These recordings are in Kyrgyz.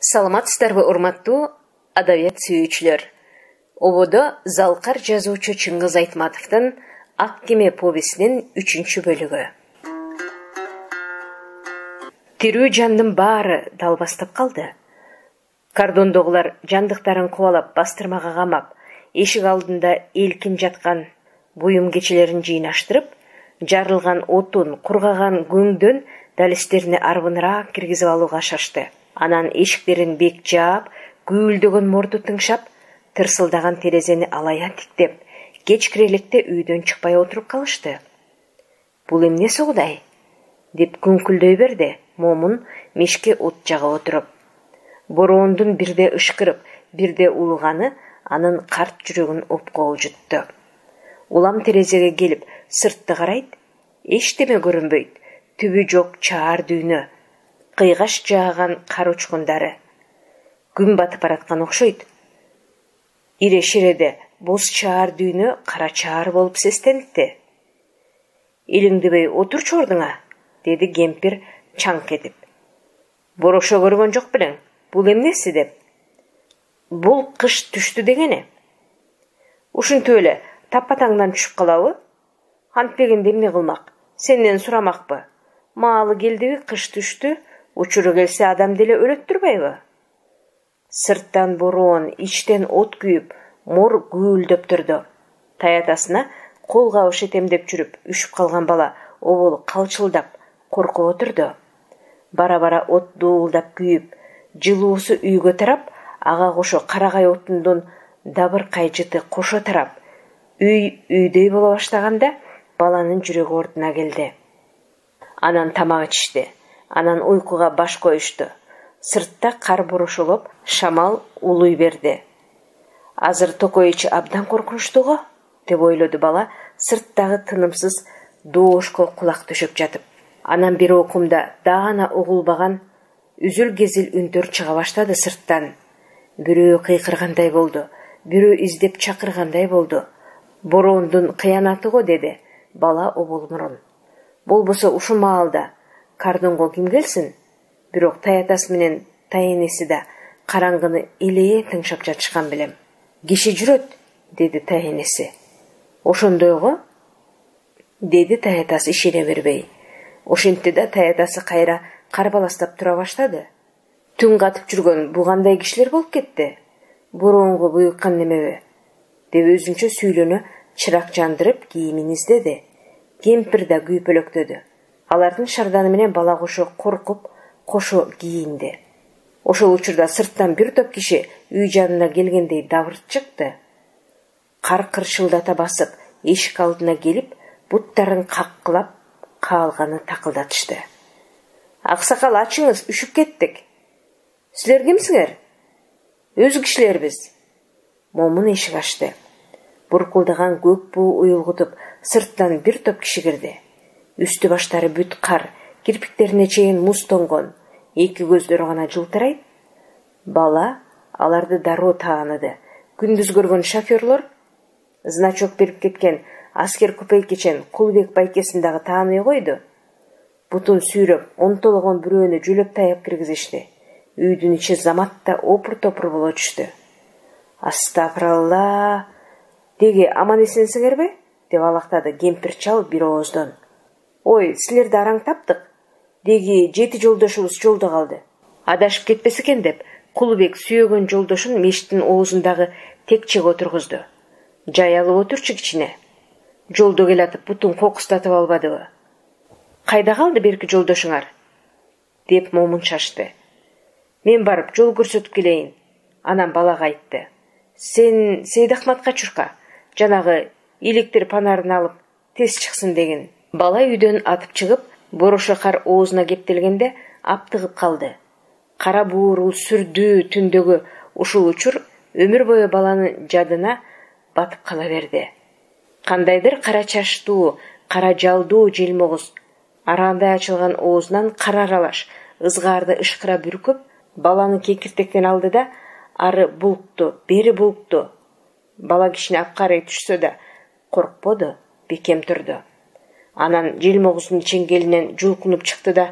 Саламатсыздарбы, урматтуу адабият сүйүүчүлөр. Ободо Залкар жазуучу Чыңгыз Айтматовдун Ак кеме повесинин 3-чү бөлүгү. Тирүү жандын баары далбастап калды. Кордондогулар жандыктарын кубалап бастырмага камап, эшик алдында элкин жаткан буюм кечелерин жыйнаштырып, жарылган отун, кургаган көңдөн далистерине арбыныраак киргизип алууга шашты. Анан эшиктерин бек жаап, гүйлдөгөн морду тыңшап, тырсылдаган терезени алая тиктеп, кеч кирелекте үйдөн чыкпай отуруп калышты. Бул эмне согудай? Деп күңкүлдөй берди момун мешке от жагып отуруп. Бороондун бирде ышкырып, бирде улуганы анын карт жүрөгүн опкоо жутту. Улам терезеге келип, сыртты карайт, эчтеме көрүнбөйт. Түбү жок чаар дүйнө, кыйгаш жааган кар учкундары. Күн батып бараткан окшойт. Ире-ширеде боз чаар дүйнө кара чаар болуп сестенипти. Илиңдебей отурчу ордуңа, деди кемпир чаңк этип. Борошо көргөн жок белең, бул эмнеси деп. Бул кыш түштү дегени. Ушинтип эле таппатаңдан түшүп калабы? Антпегенде эмне кылмак? Сенден сурамакпы? Маалы келдиби, кыш түштү, учуру келсе адам деле өлөт турбайбы? Сырттан бороон, ичтен от күйүп, мор гүйлдөп турду. Таятасына кол кабыш этем деп жүрүп, үшүп калган бала обол калчылдап, коркуп отурду. Бара-бара от дуулдап күйүп, жылуусу үйгө тарап, ага кошо карагай отундун дабыркай жыты кошо тарап, үйдөй боло баштаганда баланын жүрөгү ордуна келди. Анан тамак ичишти, анан уйкуга баш коюшту. Сыртта кар борошолоп, шамал улуй берди. Азыр Токой ичи абдан коркунучтуго, деп ойлоду бала, сырттагы тынымсыз доошко кулак төшөп жатып. Анан бир окумда даана угулбаган үзүл-кезил үндөр чыга баштады сырттан. Бирөө кыйкыргандай болду, бирөө издеп чакыргандай болду. Бороондун кыянаты го, деди бала обол мурун. Болбосо ушул маалда кардонго ким келсин? Бирок таятасы менен тайенеси да караңгыны элее тыңшап жатышкан белем. Киши жүрөт, деди тайенеси. Ошондойго, деди таятасы ишене бербей. Ошентти да таятасы кайра карбаластап тура баштады. Түн катып жүргөн бу кандай кишилер болуп кетти? Бороонго буйуккан немеби? Деп өзүнчө сүйлөнө чырак жандырып кийимин издеди. Кемпир да күйпөлөктөдү. Алардын шарданы менен бала кошо коркуп, кошо кийинди. Ошол учурда сырттан бир топ киши үй жанына келгендей дабырт чыкты. Кар кыршылдата басып, эшик алдына келип, буттарын каккылап, каалганы такылдатышты. Аксакал, ачыңыз, үшүп кеттик. Силер кимсиңер? Өз кишилербиз. Момун эшик ачты. Буркулдаган көк буу уюлгутуп, сырттан бир топ киши кирди. Үстү баштары бүт кар, кирпиктерине чейин муз тоңгон, эки көздөрү гана жылтырайт. Бала аларды дароо тааныды. Күндүз көргөн шофёрлор, значок берип кеткен аскер купейкечен Кулбек байкесин дагы тааный койду. Бутун сүйрөп, онтологон бирөөнү жүлөп таяп киргизишти. Үйдүн ичи заматта опур-топур боло түштү. Астапыралла, деги аман эсенсиңерби? Деп алактады кемпир чал бир ооздон. Ой, силерди араң таптык. Деги 7 жолдошубуз жолдо калды. Адашып кетпес экен деп, Кулбек сүйөгөн жолдошун мештин оозундагы текчеге отургузду. Жай алып отурчу кичине. Жолдо келатып бутун кокустатып албадыбы? Кайда калды берки жолдошуңар? Деп момун шашты. Мен барып жол көрсөтүп келейин. Анан балага айтты. Сен Сейдахматка чурка, жанагы электр панарын алып тез чыксын деген. Бала үйдөн атып чыгып, борошо кар оозуна кептелгенде аптыгып калды. Кара буурул сүрдүү түндөгү ушул учур өмүр бою баланын жадына батып кала берди. Кандайдыр кара чачтуу, кара жалдуу желмогуз арандай ачылган оозунан кара аралаш ызгаарды ышкыра бүркүп, баланы кекиртектен алды да ары булкту, бери булкту. Бала кишине апкарый түшсө да коркподу, бекем турду. Анан желмогуздун чеңгелинен жулкунуп чыкты да,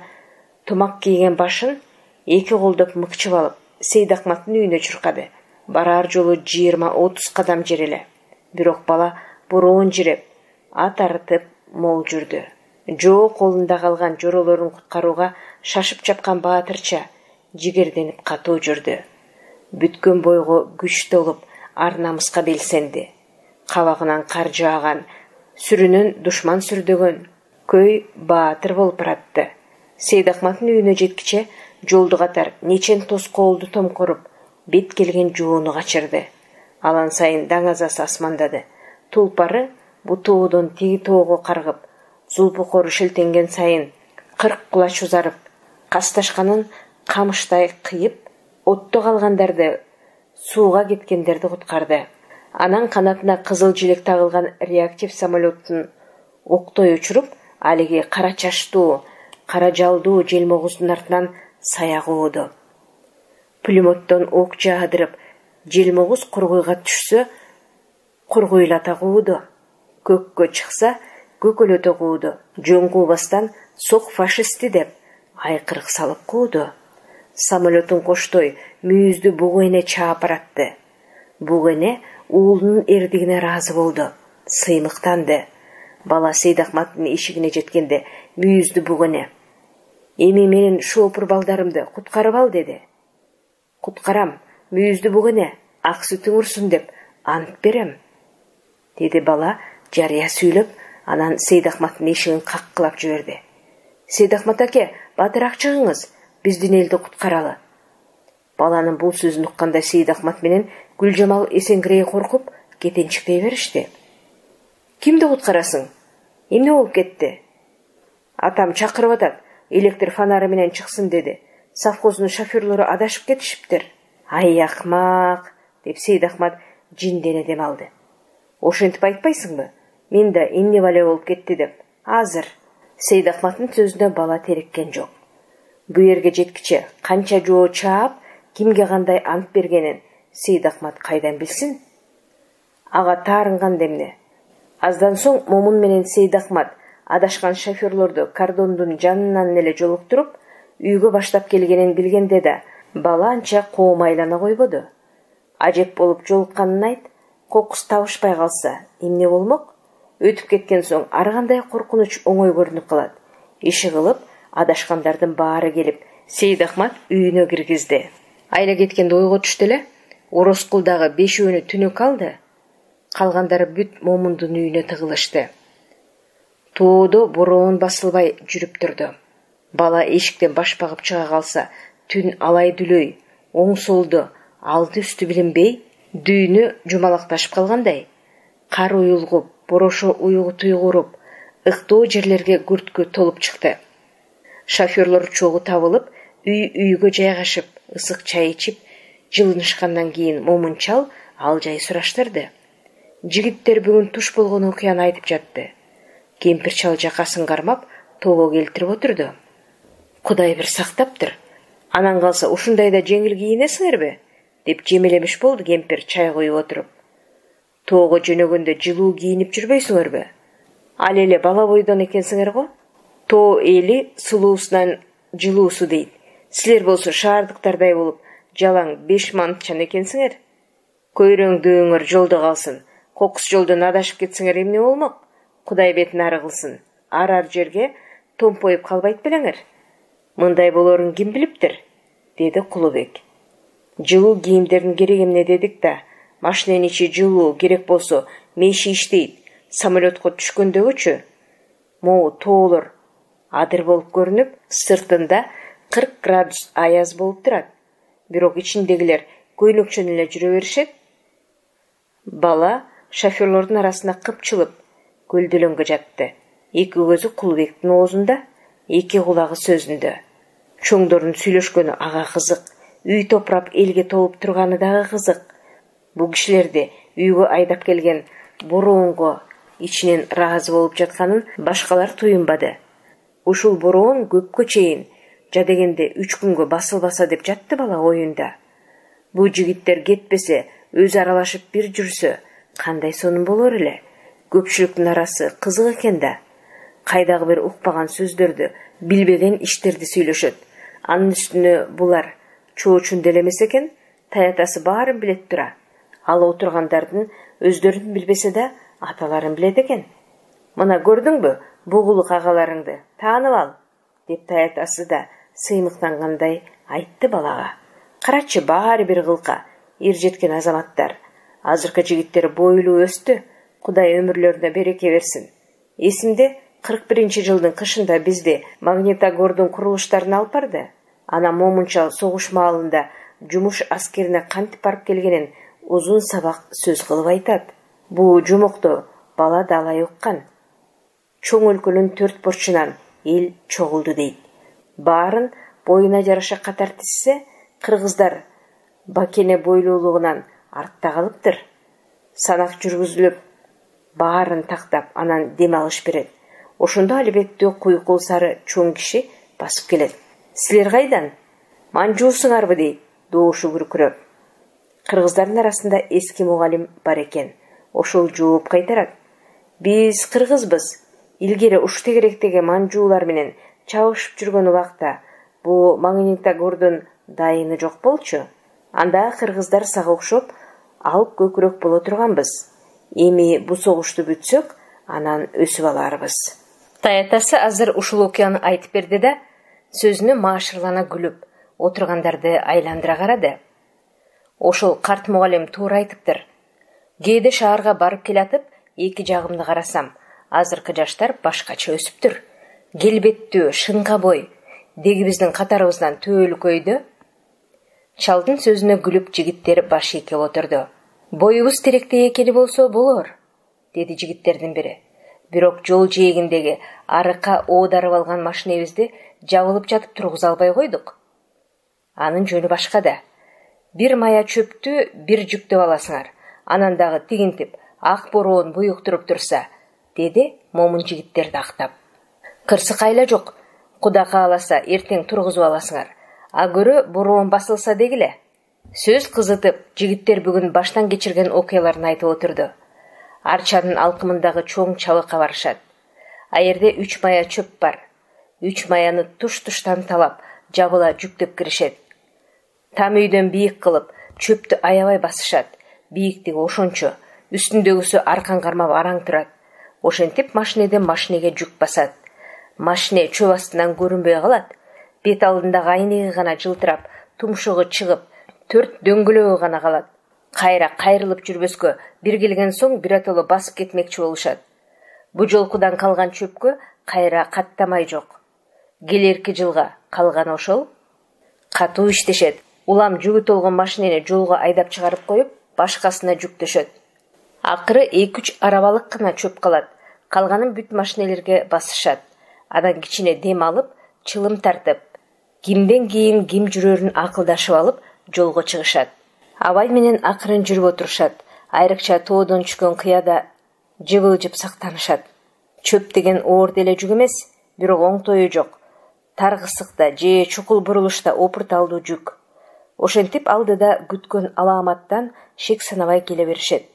тумак кийген башын эки колдоп мыкчып алып, Сейдахматтын үйүнө чуркады. Барар жолу 20-30 кадам жер эле. Бирок бала бороон жиреп, ат арытып мол жүрдү. Жоо колунда калган жоролорун куткарууга шашып чапкан баатырча жигерденип катуу жүрдү. Бүткөн бойго күч толуп, ар намыска белсенди. Кабагынан кар жааган, сүрүнөн душман сүрдөгөн көй баатыр болуп баратты. Сейдахматтын үйүнө жеткиче жолду катар нечен тоскоолду томкоруп, бет келген жоону качырды. Алан сайын даңазасы асмандады. Тулпары бу тоодон тиги тоого каргып, зулпукору шелтенген сайын 40 кулач узарып, касташканын камыштай кыйып, отто калгандарды, сууга кеткендерди куткарды. Анан канатына кызыл жилек тагылган реактив самолеттун октой учуруп, алиги кара чаштуу, кара жалдуу желмогуздун артынан саяк ууду. Пулеметтон ок жаадырып, желмогуз кургуйга түшсө, кургуйлата кууду. Көккө чыкса, көкөлөтө кууду. Жөн куубастан сок фашисти деп айкырык салып кууду. Самолеттун коштой мүйүздү бугу эне чаап баратты. Бугу эне уулунун эрдигине ыраазы болду. Сыймыктанды. Бала Сейдахматтын эшигине жеткенде мүйүздү бугу эне: "Эми менин шоопур балдарымды куткарып ал" деди. "Куткарам, мүйүздү бугу эне, ак сүтүң урсун деп ант берем" деди бала жарыя сүйлөп, анан Сейдахматтын эшигин каккылап жиберди. "Сейдахмат аке, батыраак чыгыңыз, биздин элди куткаралы." Баланын бул сөзүн укканда Сейдахмат менен Гүлжамал эсеңгирей коркуп, кетенчиктей беришти. "Кимди куткарасың? Эмне болуп кетти?" "Атам чакырып атат, электр фонары менен чыксын" деди. "Совхоздун шоферлору адашып кетишиптир." "Ай акмак" деп Сейдахмат жиндене дем алды. "Ошентип айтпайсыңбы? Мен да эмне бале болуп кетти деп. Азыр." Сейдахматтын сөзүнө бала тереккен жок. Бу жерге жеткиче канча жоо чаап, кимге кандай ант бергенин Сейдахмат кайдан билсин? Ага таарынган демне. Аздан соң Момун менен Сейдахмат адашкан шоферлорду кордондун жанынан эле жолуктуруп, үйгө баштап келгенин билгенде да бала анча коомайлана койбоду. Ажеп болуп жолукканын айт, кокус табышпай калса эмне болмок? Өтүп кеткен соң ар кандай коркунуч оңой көрүнүп калат. Иши кылып, адашкандардын баары келип, Сейдахмат үйүнө киргизди. Айла кеткенде ойго түштү эле, Ороскулдагы 5-өөнү түнөк алды. Калгандары бүт Момундун үйүнө тыгылышты. Тоодо бороон басылбай жүрүп турду. Бала эшиктен баш багып чыга калса, түн алай дүлөй, оң солду, алды үстү билинбей, дүйнө жумалакташып калгандай. Кар уюлгуп, борошо уйгу туйгуруп, ыктоо жерлерге күрткө толуп чыкты. Шоферлор чогуу табылып, үй-үйгө жайгашып, ысык чай ичип, жылынышкандан кийин Момун чал ал жай сураштырды. Жигиттер бүгүн туш болгон окуяны айтып жатты. Кемпир чал жакасын кармап, тоого келтирип отурду. "Кудай бир сактаптыр. Анан калса ушундайда жеңил кийинесиңерби?" деп жемелемиш болду кемпир чай коюп отуруп. "Тоого жөнөгөндө жылуу кийинип жүрбөйсүңөрбү? Ал эле бала бойдон экенсиңер го. Тоо эли сулуусунан жылуусу дейт. Силер болсо шаардыктардай болуп, жалаң 5 мантчан экенсиңер. Көйрөңдүүңөр жолдо калсын. Кокус жолдон адашып кетсиңер эмне болмок? Кудай бетин ары кылсын. Ар жерге томпоюп калбайт белеңер. Мындай болорун ким билиптир?" деди Кулубек. "Жылуу кийимдердин кереги эмне дедик да, машиненин ичи жылуу керек болсо меши иштейт. Самолетко түшкөндөгүчү могу тоолор адыр болуп көрүнүп, сыртында 40 градус аяз болуп турат. Бирок ичиндегилер көйнөкчөн эле жүрө беришет." Бала шоферлордун арасына кыпчылып, көлдөлөнгө жатты. Эки көзү Кулубектин оозунда, эки кулагы сөзүндө. Чоңдордун сүйлөшкөнү ага кызык, үй топурап элге толуп турганы дагы кызык. Бу кишилерди үйгө айдап келген бороонго ичинен ыраазы болуп жатканын башкалар туюнбады. Ушул бороон көпкө чейин, жадегенде 3 күнгө басылбаса деп жатты бала оюнда. Бу жигиттер кетпесе, өзү аралашып бир жүрсө, кандай сонун болор эле? Көпчүлүктүн арасы кызык экен да. Кайдагы бир укпаган сөздөрдү, билбеген иштерди сүйлөшөт. Анын үстүнө булар чоочун делемес экен, таятасы баарын билет тура. Ал отургандардын өздөрүн билбесе да аталарын билет экен. Мына көрдүңбү бугулук агаларыңды, таанып ал, деп таятасы да сыймыктангандай айтты балага. Карачы, баары бир кылка, эр жеткен азаматтар. Азыркы жигиттер бойлуу өстү, Кудай өмүрлөрүнө береке берсин. Эсимде 41-жылдын кышында бизди Магнитогордун курулуштарын алып барды. Ана Момунчал согуш маалында жумуш аскерине кантип барып келгенин узун сабак сөз кылып айтат. Бул жумукту бала да алай уккан. Чоң өлкөнүн 4 бурчунан эл чогулду дейт. Баарын боюна жараша катар тизсе, кыргыздар Бакене бойлуулугунан артта калыптыр. Санак жүргүзүлүп, баарын тактап, анан дем алыш берет. Ошондо албетте куйкул сары чоң киши басып келет. Силер кайдан? Манжуусуңарбы дейт, доошу күркүрөп. Кыргыздардын арасында эски мугалим бар экен. Ошол жооп кайтарат. Биз кыргызбыз. Илгери Уштегеректеги манжуулар менен чабышып жүргөн убакта бул Магнитогордун дайыны жок болчу. Анда кыргыздар сага окшоп алып көкүрөк боло турганбыз. Эми бу согушту бүтсөк, анан өсүп аларбыз. Таятасы азыр ушул окуяны айтып берди да, сөзүнө маашырлана күлүп, отургандарды айландыра карады. Ошол карт мугалим туура айтыптыр. Кээде шаарга барып келатып, эки жагымды карасам, азыркы жаштар башкача өсүптүр. Келбеттүү, шынка бой, деги биздин катарыбыздан төөлүкөйдө. Чалдын сөзүнө күлүп жигиттер баш ийкеп отурду. Боюбуз тиректей экени болсо болор, деди жигиттердин бири. Бирок жол жээгиндеги арыкка оодарып алган машинебизди жабылып жатып тургуза албай койдук. Анын жөнү башка да. Бир мая чөптү бир жүктөп аласыңар, анан дагы тигинтип ак бороон буюктуруп турса, деди момун жигиттерди актап. Кырсык айла жок, Куда кааласа эртең тургузуп аласыңар. А көрө бороон басылса дегиле. Сөз кызытып, жигиттер бүгүн баштан кечирген окуяларын айтып отурду. Арчанын алкымындагы чоң чабыкка барышат. Аерде 3 мая чөп бар. 3 маяны туш-туштан талап, жабыла жүктөп киришет. Там үйдөн бийик кылып, чөптү аябай басышат. Бийиктиги ошончо, үстүндөгүсү аркан кармап араң турат. Ошентип машинеден машинеге жүк басат. Машине чөп астынан көрүнбөй калат. Бет алдындагы айнеги гана жылтырап, тумшугу чыгып, 4 дөңгөлөгү гана калат. Кайра кайрылып жүрбөскө бир келген соң биротоло басып кетмекчи болушат. Бу жолкудан калган чөпкө кайра каттамай жок. Келерки жылга калган ошол катуу иштешет. Улам жүгү толгон машинени жолго айдап чыгарып коюп, башкасына жүктөшөт. Акыры 2-3 арабалык гана чөп калат. Калганын бүт машинелерге басышат. Анан кичине дем алып, чылым тартып, кимден кийин ким жүрөрүн акылдашып алып, жолго чыгышат. Абай менен акырын жүрүп отурушат. Айрыкча тоодон түшкөн кыяда жыбылжып сактанышат. Чөп деген оор деле жүк эмес, бирок оңтою жок. Таргысыкта же чукул бурулушта опурталдуу жүк. Ошентип алдыда күткөн аламаттан шек санабай келе беришет.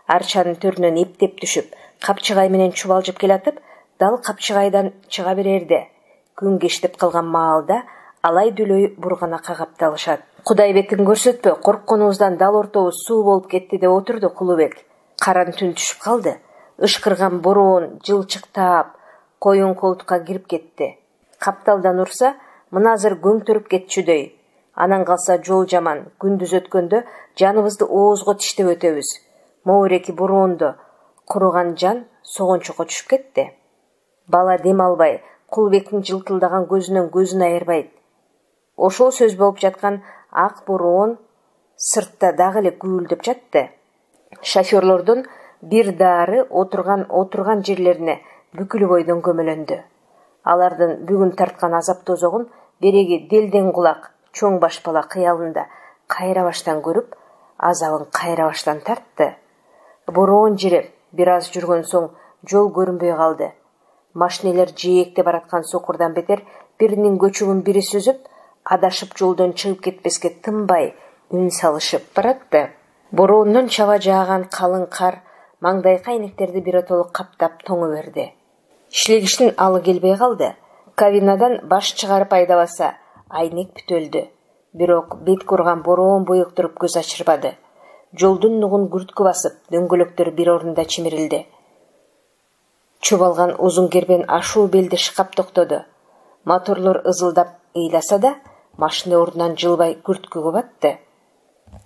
Арчанын төрүнөн эптеп түшүп, капчыгай менен чубалжып келатып, дал капчыгайдан чыга берерде, күн кештеп калган маалда алай дүлөй бургана кагапталышат. Кудай бетин көрсөтпө, коркконубуздан дал ортобуз суу болуп кетти деп отурду Кулубек. Каран түн түшүп калды. Ышкырган бороон жылчыктап, коюн колтукка кирип кетти. Капталдан урса, мына азыр көңтөрүп кетчүдөй. Анан калса жол жаман, күндүз өткөндө жаныбызды оозго тиштеп өтөбүз. Моуреки бороондо куруган жан согончокко түшүп кетти. Бала дем албай, Кулбектин жылтылдаган көзүнөн көзүн айырбайт. Ошол сөз болуп жаткан ак бороон сыртта дагы эле гүлдөп жатты. Шофёрлордун бир дары отурган жерлерине бүкүл бойдон көмөлөндү. Алардын бүгүн тарткан азап тозогун береги делден кулак чоң баш бала кыялында кайра баштан көрүп, азабын кайра баштан тартты. Бороон жиреп, бир аз жүргөн соң жол көрүнбөй калды. Машинелер жээкте бараткан сокурдан бетер биринин көчөгүн бири сүзүп, адашып жолдон чыгып кетпеске тынбай үн салышып баратты. Бороондон чаба жааган калың кар маңдайкы айнектерди биротоло каптап тоңо берди. Ишлегиштин алы келбей калды. Кабинадан баш чыгарып айдабаса, айнек бүтөлдү. Бирок бет курган бороон боектуруп көз ачырбады. Жолдун нугун күрткү басып, дөңгөлөктөр бир орунда чимирилди. Чубалган узун кербен ашуу белди шыкап токтоду. Моторлор ызылдап ыйласа да, машина ордунан жылбай күрткүгө батты.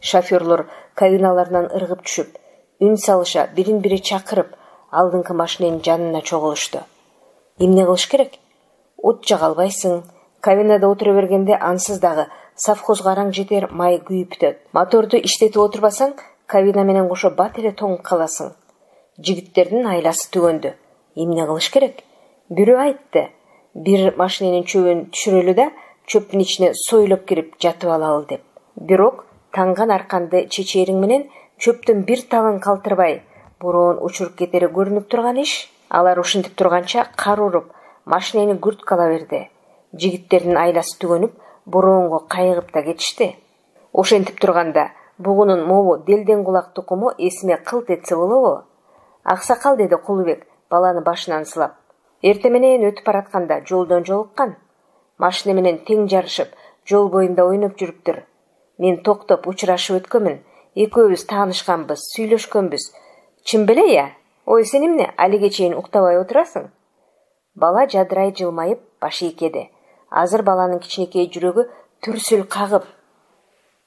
Шофёрлор кабиналарынан ыргып түшүп, үн салыша бирин-бири чакырып, алдыңкы машиненин жанына чогулушту. Эмне кылыш керек? От жага албайсың. Кабинада отура бергенде ансыз дагы совхозго араң жетер май күйүп бүтөт. Моторду иштетип отурбасаң, кабина менен кошо бат эле тоңуп каласың. Жигиттердин айласы түгөндү. Эмне кылыш керек? Бирөө айтты. Бир машиненин чөбүн түшүрөлү да, чөптүн ичине сойлоп кирип жатып алалы деп. Бирок танган арканды чечериң менен чөптүн бир талын калтырбай, бороон учуруп кетери көрүнүп турган иш. Алар ушинтип турганча кар уруп, машинени күрткала берди. Жигиттердин айласы түгөнүп, бороонго кайыгып да кетишти. Ошентип турганда, бугунун могу делден кулак тукуму эсиме кылт этсе болобу? Аксакал, деди Кулубек баланы башынан сылап. Эрте менен өтүп баратканда жолдон жолуккан. Машина менен тең жарышып, жол боюнда ойноп жүрүптүр. Мен токтоп учурашып өткөмүн. Экөөбүз таанышканбыз, сүйлөшкөнбүз. Чын беле я? Ой, сен эмне алиге чейин уктабай отурасың? Бала жадырай жылмайып баш ийкеди. Азыр баланын кичинекей жүрөгү түрсүл кагып,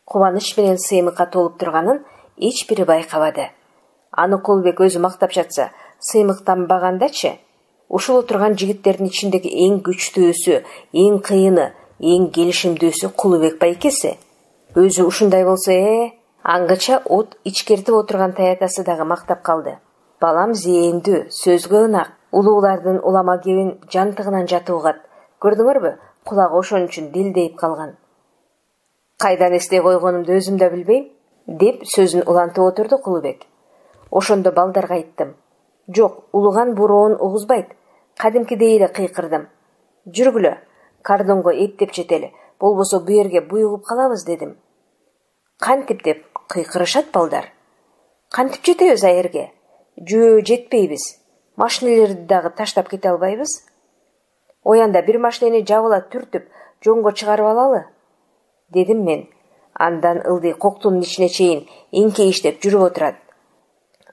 кубаныч менен сыймыкка толуп турганын эч бири байкабады. Аны Кулбек өзү мактап жатса, сыймыктанбагандачы? Ушул отурган жигиттердин ичиндеги эң күчтүүсү, эң кыйыны, эң келишимдүүсү Кулубек байкеси. Өзү ушундай болсо, аңгыча от ичкертип отурган таятасы дагы мактап калды. Балам зээндүү, сөзгө ынак, улуулардын улама кебин жантыгынан жатып угат. Көрдүңөрбү? Кулагы ошон үчүн дилдейип калган. Кайдан эстей койгонумду өзүм да билбейм, деп сөзүн улантып отурду Кулубек. Ошондо балдарга айттым. Жок, улуган бороон угузбайт. Кадимкидей эле кыйкырдым. Жүргүлө, кардонго эптеп жетели. Болбосо бу жерге буйугуп калабыз, дедим. Кантип деп кыйкырышат балдар. Кантип жетебиз аерге? Жөө жетпейбиз. Машинелерди дагы таштап кете албайбыз. Оянда бир машинени жабыла түртүп, жонго чыгарып алалы, дедим мен. Андан ылдый коктунун ичине чейин эңкейиштеп жүрүп отурат.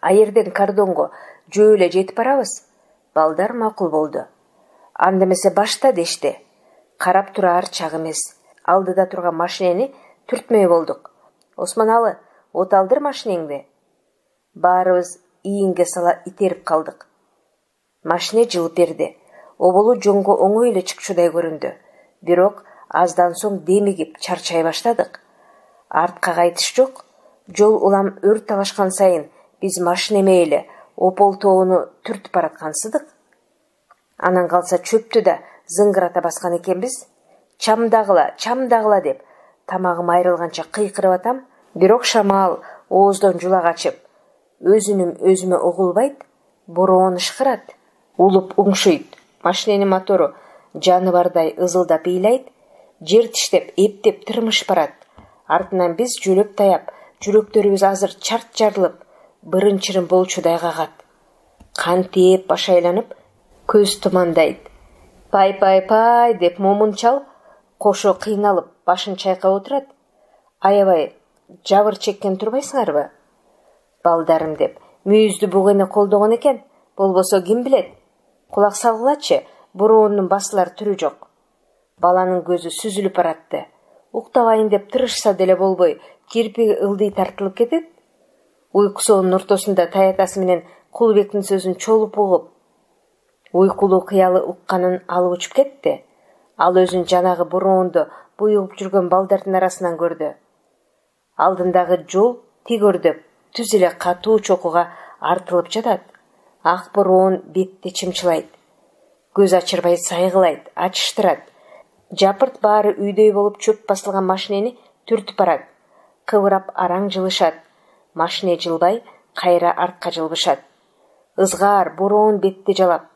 Аерден кардонго жөө эле жетип барабыз. Балдар макул болду. Анда эмесе башта дешти. Карап турар чак эмес. Алдыда турган машинени түртмөй болдук. Осмоналы, от алдыр машинеңди. Баарыбыз ийинге сала итерип калдык. Машине жылып берди. Оболу жонго оңой эле чыкчудай көрүндү. Бирок аздан соң демигип чарчай баштадык. Артка кайтыш жок. Жол улам өрт талашкан сайын биз машина эмей эле Опол тоону түртүп бараткансыдык. Анан калса чөптү да зыңгырата баскан экенбиз. Чамдагыла деп тамагым айрылганча кыйкырып атам. Бирок шамал ооздон жула качып, өзүнүм өзүмө угулбайт, бороон ышкырат, улуп уңшуйт. Машиненин мотору жаны бардай ызылдап ыйлайт, жер тиштеп, эптеп тырмыш барат. Артынан биз жөлөп таяп, жүрөктөрүбүз азыр чарт жарылып, бырын-чырын болчудай кагат. Кантип баш айланып, көз тумандайт. Пай деп момун чал кошо кыйналып башын чайкап отурат. Аябай жабыр чеккен турбайсыңарбы? Балдарым деп мүйүздү бугене колдогон экен. Болбосо ким билет? Кулак салгылачы, бороонун басылар түрү жок. Баланын көзү сүзүлүп баратты. Уктабайын деп тырышса деле болбой, кирпиги ылдый тартылып кетет. Уйкусунун ортосунда таятасы менен Кулбектин сөзүн чолуп угуп, уйкулуу кыялы укканын алып учуп кетти. Ал өзүн жанагы бороонду буйугуп жүргөн балдардын арасынан көрдү. Алдындагы жол тигөрдөп, түз эле катуу чокуга артылып жатат. Ак бороон бетти чымчылайт. Көз ачырбай сайгылайт, ачыштырат. Жапырт баары үйдөй болуп чөп басылган машинени түртүп барат. Кыбырап араң жылышат. Машине жылбай, кайра артка жылбышат. Ызгаар бороон бетти жалап.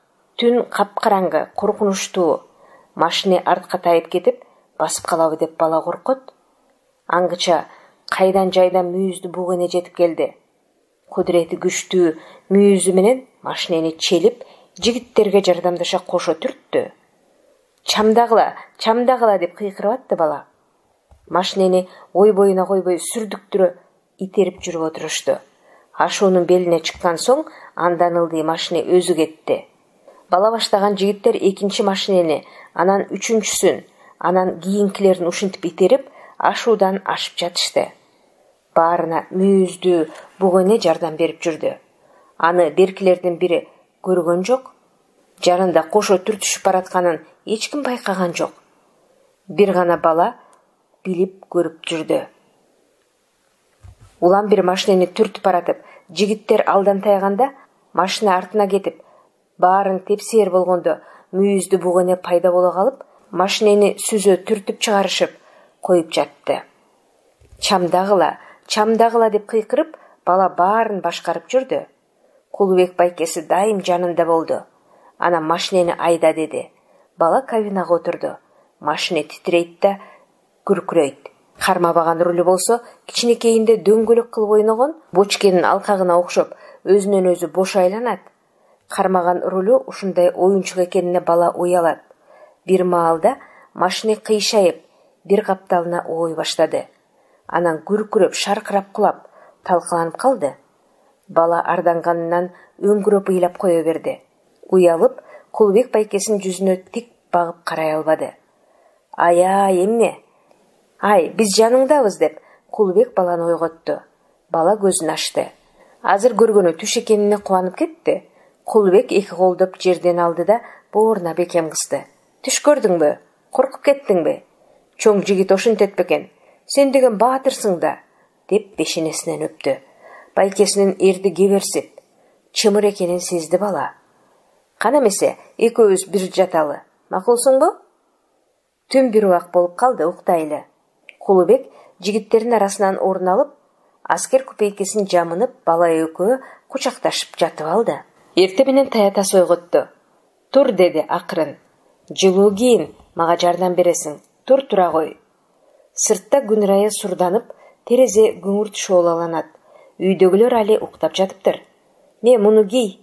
Түн капкараңгы, коркунучтуу. Машине артка тайып кетип, басып калабы деп бала коркот. Аңгыча кайдан жайдан мүйүздү бугене жетип келди. Кудурети күчтүү мүйүзү менен машинени челип, жигиттерге жардамдаша кошо түрттү. Чамдагыла деп кыйкырып атты бала. Машинени ой боюна койбой сүрдүктүрө итерип жүрүп отурушту. Ашуунун белине чыккан соң андан ылдый машина өзү кетти. Бала баштаган жигиттер экинчи машинени, анан үчүнчүсүн, анан кийинкилерин ушинтип итерип, ашуудан ашып жатышты. Баарына мүйүздүү бугене жардам берип жүрдү. Аны беркилердин бири көргөн жок. Жанында кошо түртүшүп баратканын эч ким байкаган жок. Бир гана бала билип көрүп жүрдү. Улам бир машинени түртүп баратып, жигиттер алдан таяганда, машина артына кетип, баарын тепсээр болгондо мүйүздүү бугене пайда боло калып, машинени сүзө түртүп чыгарышып, коюп жатты. Чамдагыла деп кыйкырып, бала баарын башкарып жүрдү. Кулубек байкеси дайым жанында болду. Ана машинени айда деди. Бала кабинага отурду. Машина титрейт да күркүрөйт. Кармабаган рулу болсо кичинекейинде дөңгөлөк кылып ойногон бочкенин алкагына окшоп өзүнөн өзү бош айланат. Кармаган рулу ушундай оюнчук экенине бала уялат. Бир маалда машина кыйшайып, бир капталына ой баштады. Анан күркүрөп, шаркырап кулап, талкаланып калды. Бала арданганынан өңгүрөп ыйлап кое берди. Уялып, Кулубек байкесин жүзүнө тик багып карай албады. Ай, эмне? Ай, биз жаныңдабыз деп Кулубек баланы ойготту. Бала көзүн ачты. Азыр көргөнү түш экенине кубанып кетти. Кулубек эки колдоп жерден алды да бооруна бекем кысты. Түш көрдүңбү? Коркуп кеттиңби? Чоң жигит ошентет бекен. Сен деген баатырсың да, деп бешенесинен өптү. Байкесинин эрди кеберсип, чымыр экенин сезди бала. Кана эмесе, экөөбүз бир жаталы. Макулсуңбу? Түн бир убак болуп калды, уктайлы. Кулубек жигиттердин арасынан орун алып, аскер купейкесин жамынып, бала экөө кучакташып жатып алды. Эрте менен таятасы ойготту. Тур деди акырын. Жылуу кийин, мага жардам бересиң. Тура кой. Сыртта күн ырайы сурданып, терезе күңүрт шоолаланат. Үйдөгүлөр али уктап жатыптыр. Ме муну кий,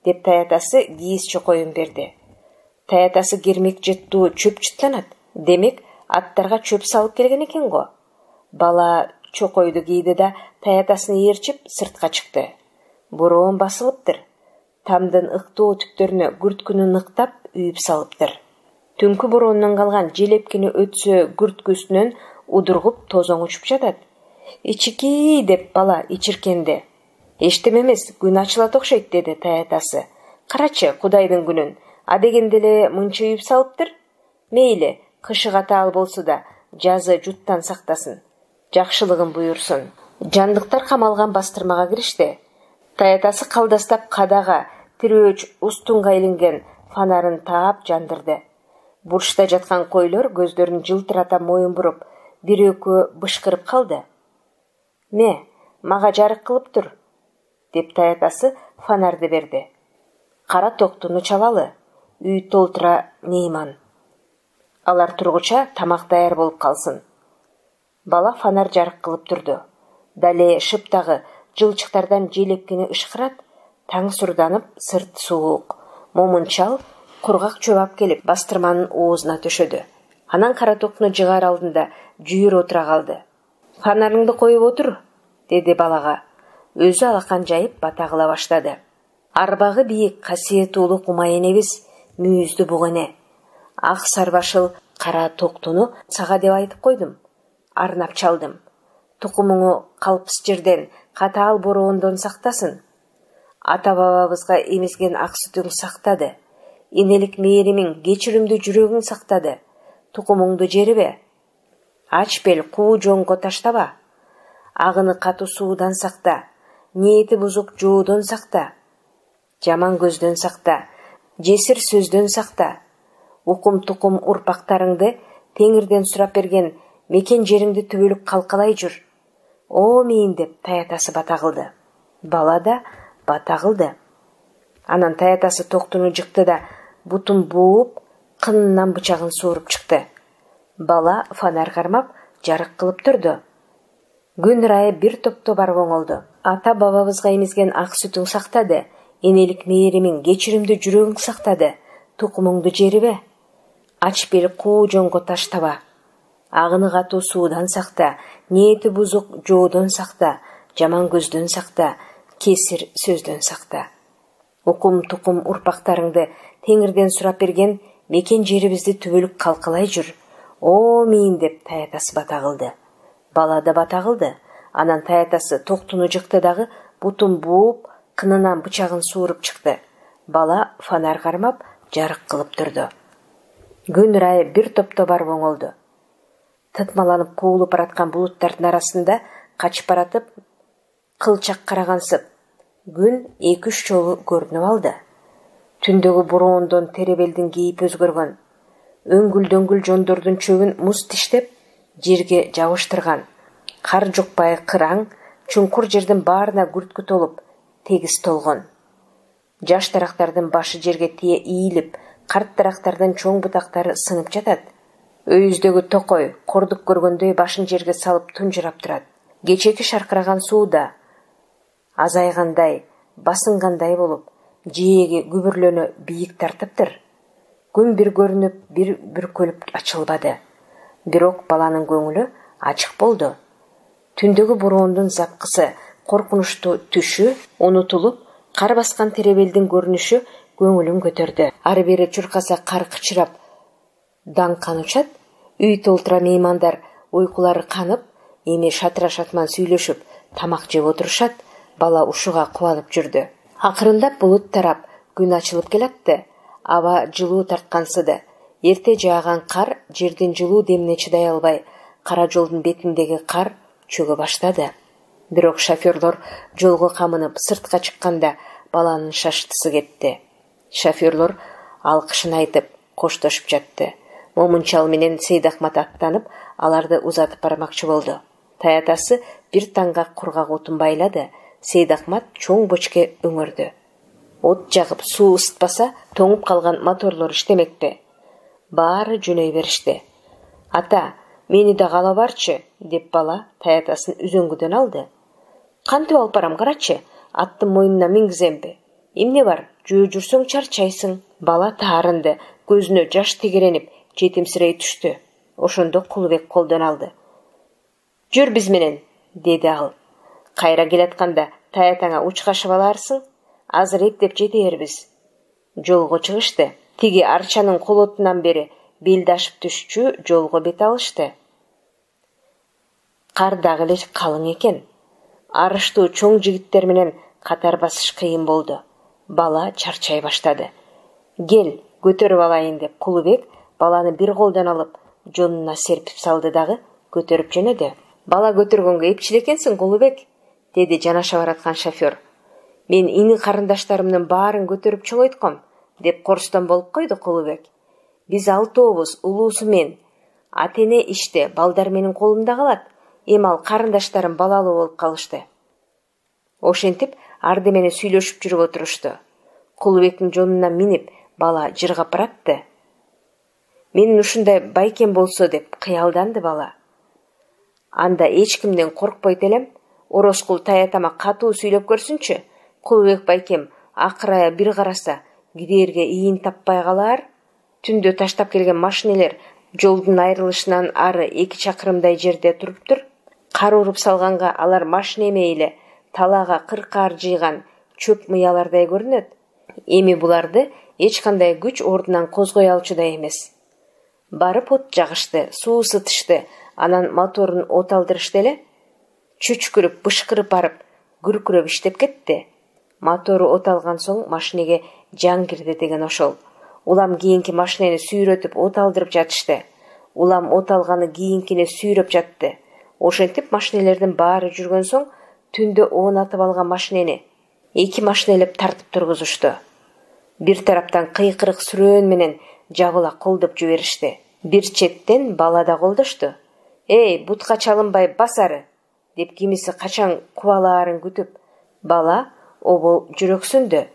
деп таятасы кийиз чокоюн берди. Таятасы кермек жыттуу чөп жыттанат. Демек, аттарга чөп салып келген экен го. Бала чокойду кийди да таятасын ээрчип сыртка чыкты. Бороон басылыптыр. Тамдын ыктоо түптөрүнө күрткүнү ныктап үйүп салыптыр. Түнкү бороондан калган желепкини өтсө күрткүсүнөн удургуп тозоң учуп жатат. Ичики деп бала ичиркенди. Эчтеме эмес, күн ачылат окшойт деди таятасы. Карачы Кудайдын күнүн, адегенде эле мынча үйүп салыптыр. Мейли, кышы катаал болсо да жазы жуттан сактасын. Жакшылыгын буйрсун. Жандыктар камалган бастырмага киришти. Таятасы калдастап кадага, тирөөч устунга илинген фонарын таап жандырды. Бурчта жаткан койлор көздөрүн жылтырата моюн буруп, бир экөө бышкырып калды. Ме, мага жарык кылып тур, деп таятасы фонарды берди. Кара токтуну чалалы, үй толтура мейман. Алар тургуча тамак даяр болуп калсын. Бала фонар жарык кылып турду. Дале шыптагы жылчыктардан желепкини ышкырат, таң сурданып, сырт суук. Момунчал кургак чөп келип бастырманын оозуна төшөдү. Анан кара токтуну жыгаар алдында жүйүр отура калды. Фонарыңды коюп отур, деди балага. Өзү алакан жайып бата кыла баштады. Арбагы бийик касиеттүүлүк кумай энебиз, мүйүздүү бугене. Ак сарбашыл кара токтуну сага деп айтып койдум. Арнап чалдым. Тукумуңу калпыс жерден, катаал бороондон сактасын. Ата бабабызга эмизген ак сүтүң сактады. Энелик мээримиң, кечиримдүү жүрөгүң сактады. Тукумуңду жерибе. Ач бел куу жоңго таштаба. Агыны катуу суудан сакта. Ниети бузук жоодон сакта. Жаман көздөн сакта. Жесир сөздөн сакта. Укум тукум урпактарыңды теңирден сурап берген мекен жериңди түбөлүк калкалай жүр. О мейин деп таятасы бата кылды. Бала да бата кылды. Анан таятасы токтуну жыкты да бутун бууп, кынынан бычагын сууруп чыкты. Бала фонарь кармап, жарык кылып турду. Күн ырайы бир топто барып оңолду. Ата бабабызга эмизген ак сүтүң сактады. Энелик мээримиң, кечиримдүү жүрөгүң сактады. Тукумуңду жерибе. Ач бел куу жоңго таштаба. Агыны катуу суудан сакта, ниети бузук жоодон сакта, жаман көздөн сакта, кесир сөздөн сакта. Укум тукум урпактарыңды Теңирден сурап берген мекен жерибизди түбөлүк калкалай жүр. О мейин деп таятасы бата кылды. Бала да бата кылды. Анан таятасы токтуну жыкты дагы бутун бууп, кынынан бычагын сууруп чыкты. Бала фонарь кармап, жарык кылып турду. Күн ырайы бир топто барып оңолду. Тытмаланып куулуп бараткан булуттардын арасында качып баратып, кылчак карагансып, күн 2-3 жолу көрүнүп алды. Түндөгү бороондон теребелдин кейип өзгөргөн, өңгүл-дөңгүл жондордун чөбүн муз тиштеп, жерге жабыштырган. Кар жукпай кыраң, чуңкур жердин баарына күрткү толуп, тегиз толгон. Жаш дарактардын башы жерге тие ийилип, карт дарактардын чоң бутактары сынып жатат. Өйүздөгү токой кордук көргөндөй башын жерге салып тунжурап турат. Кечеки шаркыраган сууда азайгандай, басынгандай болуп, жээги күбүрлөнө бийик тартыптыр. Күн бир көрүнүп, бир бүркөлүп ачылбады. Бирок баланын көңүлү ачык болду. Түндөгү бороондун запкысы, коркунучтуу түшү унутулуп, кар баскан теребелдин көрүнүшү көңүлүн көтөрдү. Ары бери чуркаса кар кычырап, даңкан учат. Үй толтура меймандар уйкулары канып, эми шатыра шатман сүйлөшүп, тамак жеп отурушат. Бала ушуга кубанып жүрдү. Акырындап булут тарап, күн ачылып келатты. Аба жылуу тарткансыды. Эрте жааган кар жердин жылуу демине чыдай албай, кара жолдун бетиндеги кар чөгө баштады. Бирок шофёрлор жолго камынып сыртка чыкканда баланын шаштысы кетти. Шофёрлор алкышын айтып, коштошуп жатты. Момунчал менен Сейдахмат аттанып, аларды узатып бармакчы болду. Таятасы бир таңга кургак отун байлады. Сейдахмат чоң бочке өңөрдү. От жагып суу ысытпаса, тоңуп калган моторлор иштемекпи? Баары жөнөй беришти. Ата, мени да кала барчы, деп бала таятасын үзөңгүдөн алды. Кантип алып барам, карачы, аттын мойнуна мингиземби? Эмне бар, жөө жүрсөң чарчайсың. Бала таарынды, көзүнө жаш тегеренип, жетимсирей түштү. Ошондо Кулубек колдон алды. Жүр биз менен, деди ал. Кайра келатканда таятаңа учкашып аларсың, азыр эптеп жетербиз. Жолго чыгышты. Тиги арчанын колотунан бери белди ашып түшчү жолго бет алышты. Кар дагы эле калың экен. Арыштуу чоң жигиттер менен катар басыш кыйын болду. Бала чарчай баштады. Кел, көтөрүп алайын деп Кулубек баланы бир колдон алып, жонуна серпип салды дагы көтөрүп жөнөдү. Бала көтөргөнгө эпчил экенсиң, Кулубек, деди жанаша бараткан шофёр. Мен ини карындаштарымдын баарын көтөрүп чоңойтком, деп корстон болуп койду Кулубек. Биз алтообуз, улуусу мен. Атене иште, балдар менин колумда калат. Эми ал карындаштарым балалуу болуп калышты. Ошентип, арды менен сүйлөшүп жүрүп отурушту. Кулубектин жонуна минип, бала жыргап баратты. Менин ушундай байкем болсо деп кыялданды бала. Анда эч кимден коркпойт элем. Ороскул таятама катуу сүйлөп көрсүнчү. Кулубек байкем акырая бир караса, кидээрге ийин таппай калар. Түндө таштап келген машинелер жолдун айрылышынан ары 2 чакырымдай жерде туруптур. Кар уруп салганга алар машина эмей эле талаага кыркаар жыйган чөп мыялардай көрүнөт. Эми буларды эч кандай күч ордунан козгой алчудай эмес. Барып от жагышты, суу ысытышты, анан моторун от алдырышты эле. Чүчкүрүп, бышкырып барып, күркүрөп иштеп кетти. Мотору от алган соң машинеге жан кирди деген ошол. Улам кийинки машинени сүйрөтүп от алдырып жатышты. Улам от алганы кийинкине сүйрөп жатты. Ошентип машинелердин баары жүргөн соң түндө оонатып алган машинени 2 машинелеп тартып тургузушту. Бир тараптан кыйкырык сүрөөн менен жабыла колдоп жиберишти. Бир четтен бала да колдошту. Эй, бутка чалынбай басары, деп кимиси качан кубалаарын күтүп, бала обол жүрөксүндү.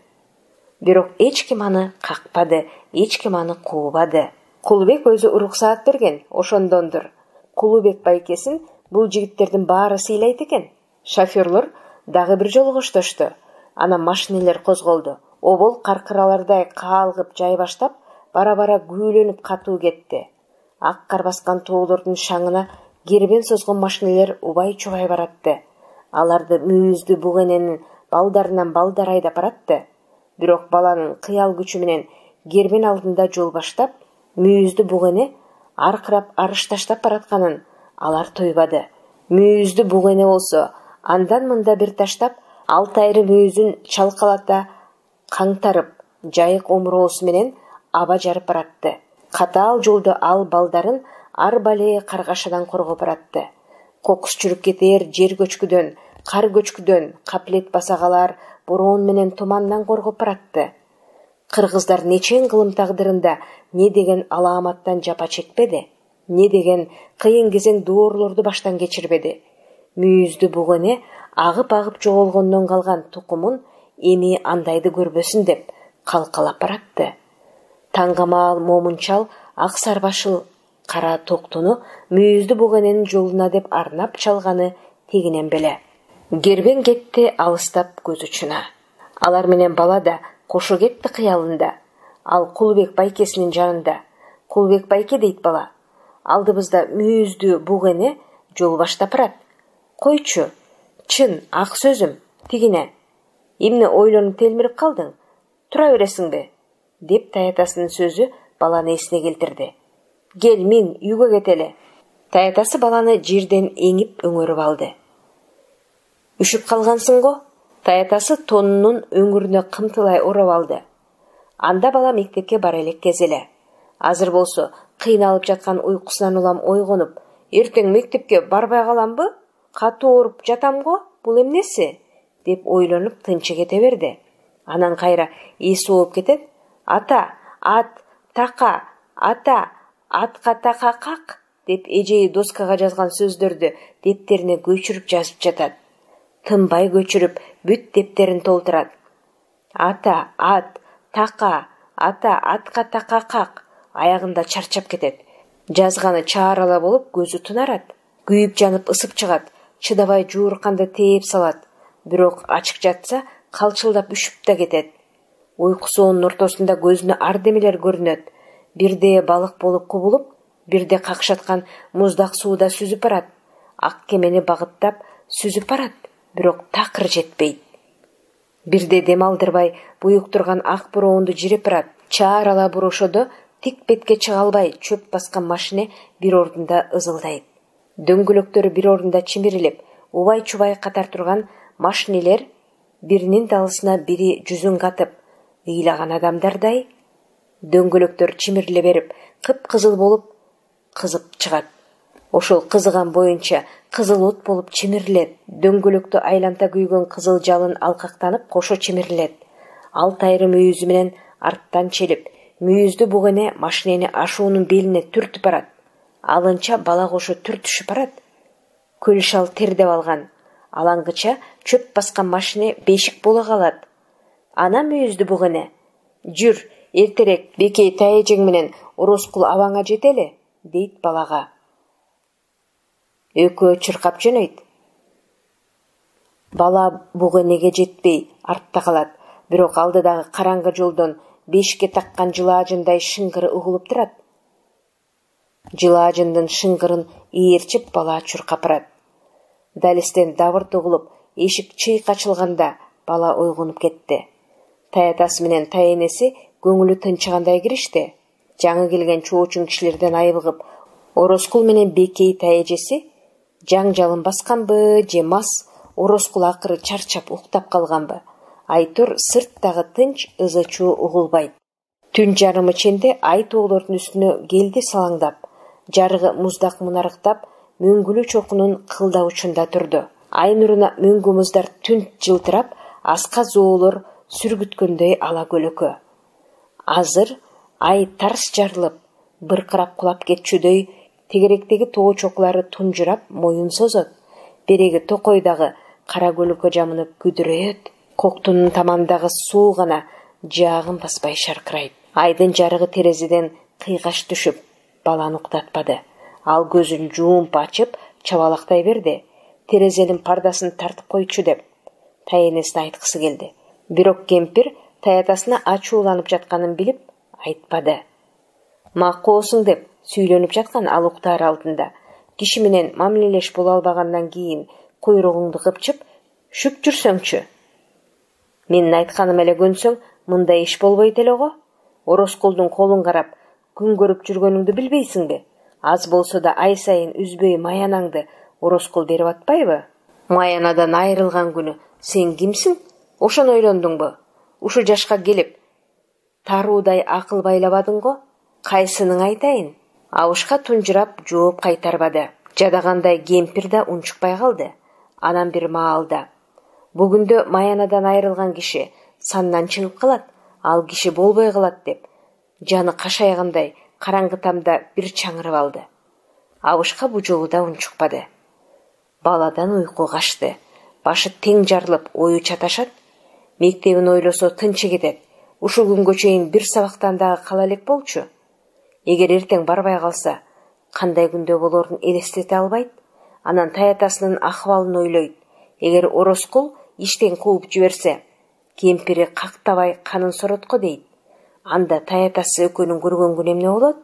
Бирок эч ким аны какпады, эч ким аны куубады. Кулубек өзү уруксаат берген, ошондондур. Кулубек байкесин бул жигиттердин баары сыйлайт экен. Шофёрлор дагы бир жолу коштошту. Анан машинелер козголду. Обол каркыралардай каалгып жай баштап, бара-бара күүлөнүп катуу кетти. ак кар баскан тоолордун шаңына кербен созгон машинелер убай-чубай баратты. Аларды мүйүздүү бугененин балдарынан балдар айдап баратты. Бирок баланын кыял күчү менен кербен алдында жол баштап, мүйүздүү бугене аркырап арыш таштап баратканын алар тойбады. Мүйүздүү бугене болсо андан мында бир таштап, алтайры мүйүзүн чалкалата каңтарып, жайык омуроосу менен аба жарып баратты. Катаал жолду ал балдарын арбале каргашадан коргоп баратты. Кокус чүрүп кетер жер көчкүдөн, кар көчкүдөн, каплет басагалар, бороон менен тумандан коргоп баратты. Кыргыздар нечен кылым тагдырында не деген алааматтан жапа чекпеди, не деген кыйын кезең доорлорду баштан кечирбеди. Мүйүздүү бугене агып-агып жоголгондон калган тукумун эми андайды көрбөсүн деп калкалап баратты. Таңгамаал момунчал ак сарбашыл кара токтуну мүйүздүү бугененин жолуна деп арнап чалганы тегинен беле. Кербен кетти алыстап көз учуна. Алар менен бала да кошо кетти кыялында. Ал Кулбек байкесинин жанында. Кулбек байке дейт бала. Алдыбызда мүйүздүү бугене жол баштап барат. Койчу, чын ак сөзүм, тигине. Эмне ойлонуп телмирип калдың? Тура бересиңби? Деп таятасынын сөзү баланы эсине келтирди. Кел, мен үйгө кетели. Таятасы баланы жерден эңип өңөрүп алды. Үшүп калгансың-го? Таятасы тонунун өңүрүнө кымтылай ороп алды. Анда бала мектепке бара элек кезеле. Азыр болсо кыйналып жаткан уйкусунан улам ойгонуп, эртең мектепке барбай каламбы? Катуу ооруп жатам-го, бул эмнеси? Деп ойлонуп тынчы кете берди. Анан кайра эси ооп кетет. Ата, ат, така, ата, атка така как деп эжеи доскага жазган сөздөрдү дептерине көчүрүп жазып жатат. Тынбай көчүрүп бүт дептерин толтурат. Ата, ат, така, ата, атка така как. Аягында чарчап кетет. Жазганы чаарала болуп көзү тунарат. Күйүп жанып ысып чыгат. Чыдабай жуурканды тээп салат. Бирок ачык жатса калчылдап үшүп да кетет. Уйкусунун ортосунда көзүнө ардемелер көрүнөт. Бирде балык болуп кубулуп, бирде какшаткан муздак сууда сүзүп барат. Ак кемени багыттап сүзүп барат, бирок такыр жетпейт. Бирде дем алдырбай буюк турган ак бороонду жиреп барат. Чаарала бурошодо тик бетке чыга албай чөп баскан машине бир ордунда ызылдайт. Дөңгөлөктөрү бир ордунда чимирилип, убай-чубай катар турган машинелер биринин далысына бири жүзүн катып, ыйлаган адамдардай. Дөңгөлөктөр чимириле берип, кып-кызыл болуп кызып чыгат. Ошол кызыган боюнча кызыл от болуп чимирилет. Дөңгөлөктү айланта күйгөн кызыл жалын алкактанып кошо чимирилет. Алтайры мүйүзү менен арттан челип, мүйүздүү бугене машинени ашуунун белине түртүп барат. Алынча бала кошо түртүшүп барат. Көл шал тердеп алган. Алаңгыча чөп баскан машине бешик боло калат. Ана мүйүздүү бугене. Жүр, эртерээк Бекей тайэжең менен Ороскул абаңа жетели, дейт балага. Экөө чыркап жөнөйт. Бала бугенеге жетпей артта калат. Бирок алдыдагы караңгы жолдон бешикке таккан жылаажындай шыңгыры угулуп турат. Жылаажындын шыңгырын ээрчип бала чуркап барат. Далестен дабырт угулуп, эшик чыйк ачылганда бала ойгонуп кетти. Таятасы менен тайэнеси көңүлү тынчыгандай киришти. Жаңы келген чоочун кишилерден айбыгып, Ороскул менен Бекей тайэжеси жаңжалын басканбы же мас, Ороскул акыры чарчап уктап калганбы? Айтор сырттагы тынч ызы-чуу угулбайт. Түн жарымы ченде ай тоолордун үстүнө келди салаңдап. Жарыгы муздак мунарыктап, мөңгүлүү чокунун кылда учунда турду. Ай нуруна мөңгү муздар түн жылтырап, аска зоолор сүргүткөндөй ала көлөкө. Азыр ай тарс жарылып, быркырап кулап кетчүдөй, тегеректеги тоо чокулары тунжурап моюн созот. Береги токойдагы кара көлөкө жамынып күдүрөйөт. Коктунун тамандагы суу гана жаагын баспай шаркырайт. Айдын жарыгы терезеден кыйгаш түшүп, баланы уктатпады. Ал көзүн жуумп ачып, чабалактай берди. Терезенин пардасын тартып койчу деп тайэнесине айткысы келди. Бирок кемпир таятасына ачууланып жатканын билип айтпады. Макоосуң деп Сүйлөнүп жаткан ал уктаар алдында. Киши менен мамилелеш боло албагандан кийин куйругуңду кыпчып, шүп жүрсөңчү. Менин айтканым эле көнсөң, мындай иш болбойт эле го. Ороскулдун колун карап, күн көрүп жүргөнүңдү билбейсиңби? Аз болсо да ай сайын үзбөй маянаңды Ороскул берип атпайбы? Маянадан айрылган күнү сен кимсиң? Ошону ойлондуңбу? Ушул жашка келип, таруудай акыл байлабадың го? Кайсынын айтайын? Абышка тунжурап жооп кайтарбады. Жадагандай кемпир да унчукпай калды. Анан бир маалда: "Бүгүндө маянадан айрылган киши сандан чыгып калат, ал киши болбой калат" деп, жаны кашайгандай караңгы тамда бир чаңырып алды. Абышка бу жолу да унчукпады. Баладан уйку качты. Башы тең жарылып, ою чаташат. Мектебин ойлосо тынчы кетет. Ушул күнгө чейин бир сабактан дагы кала элек болчу. Эгер эртең барбай калса, кандай күндө болорун элестете албайт. Анан таятасынын акыбалын ойлойт. Эгер Ороскул иштен кууп жиберсе, кемпири кактабай канын соротко дейт. Анда таятасы экөөнүн көргөн күнү эмне болот?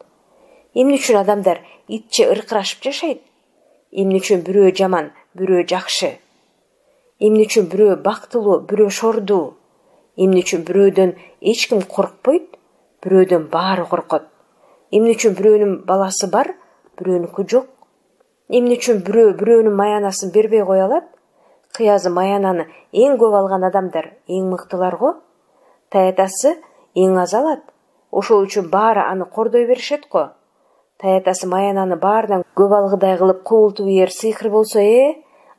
Эмне үчүн адамдар итче ыркырашып жашайт? Эмне үчүн бирөө жаман, бирөө жакшы? Эмне үчүн бирөө бактылуу, бирөө шордуу? Эмне үчүн бирөөдөн эч ким коркпойт, бирөөдөн баары коркот? Эмне үчүн бирөөнүн баласы бар, бирөөнүкү жок? Эмне үчүн бирөө бирөөнүн маянасын бербей кое алат? Кыязы маянаны эң көп алган адамдар эң мыктылар го. Таятасы эң аз алат. Ошол үчүн баары аны кордой беришет го. Таятасы маянаны баарынан көп алгыдай кылып кубултуп ийер сыйкыр болсо,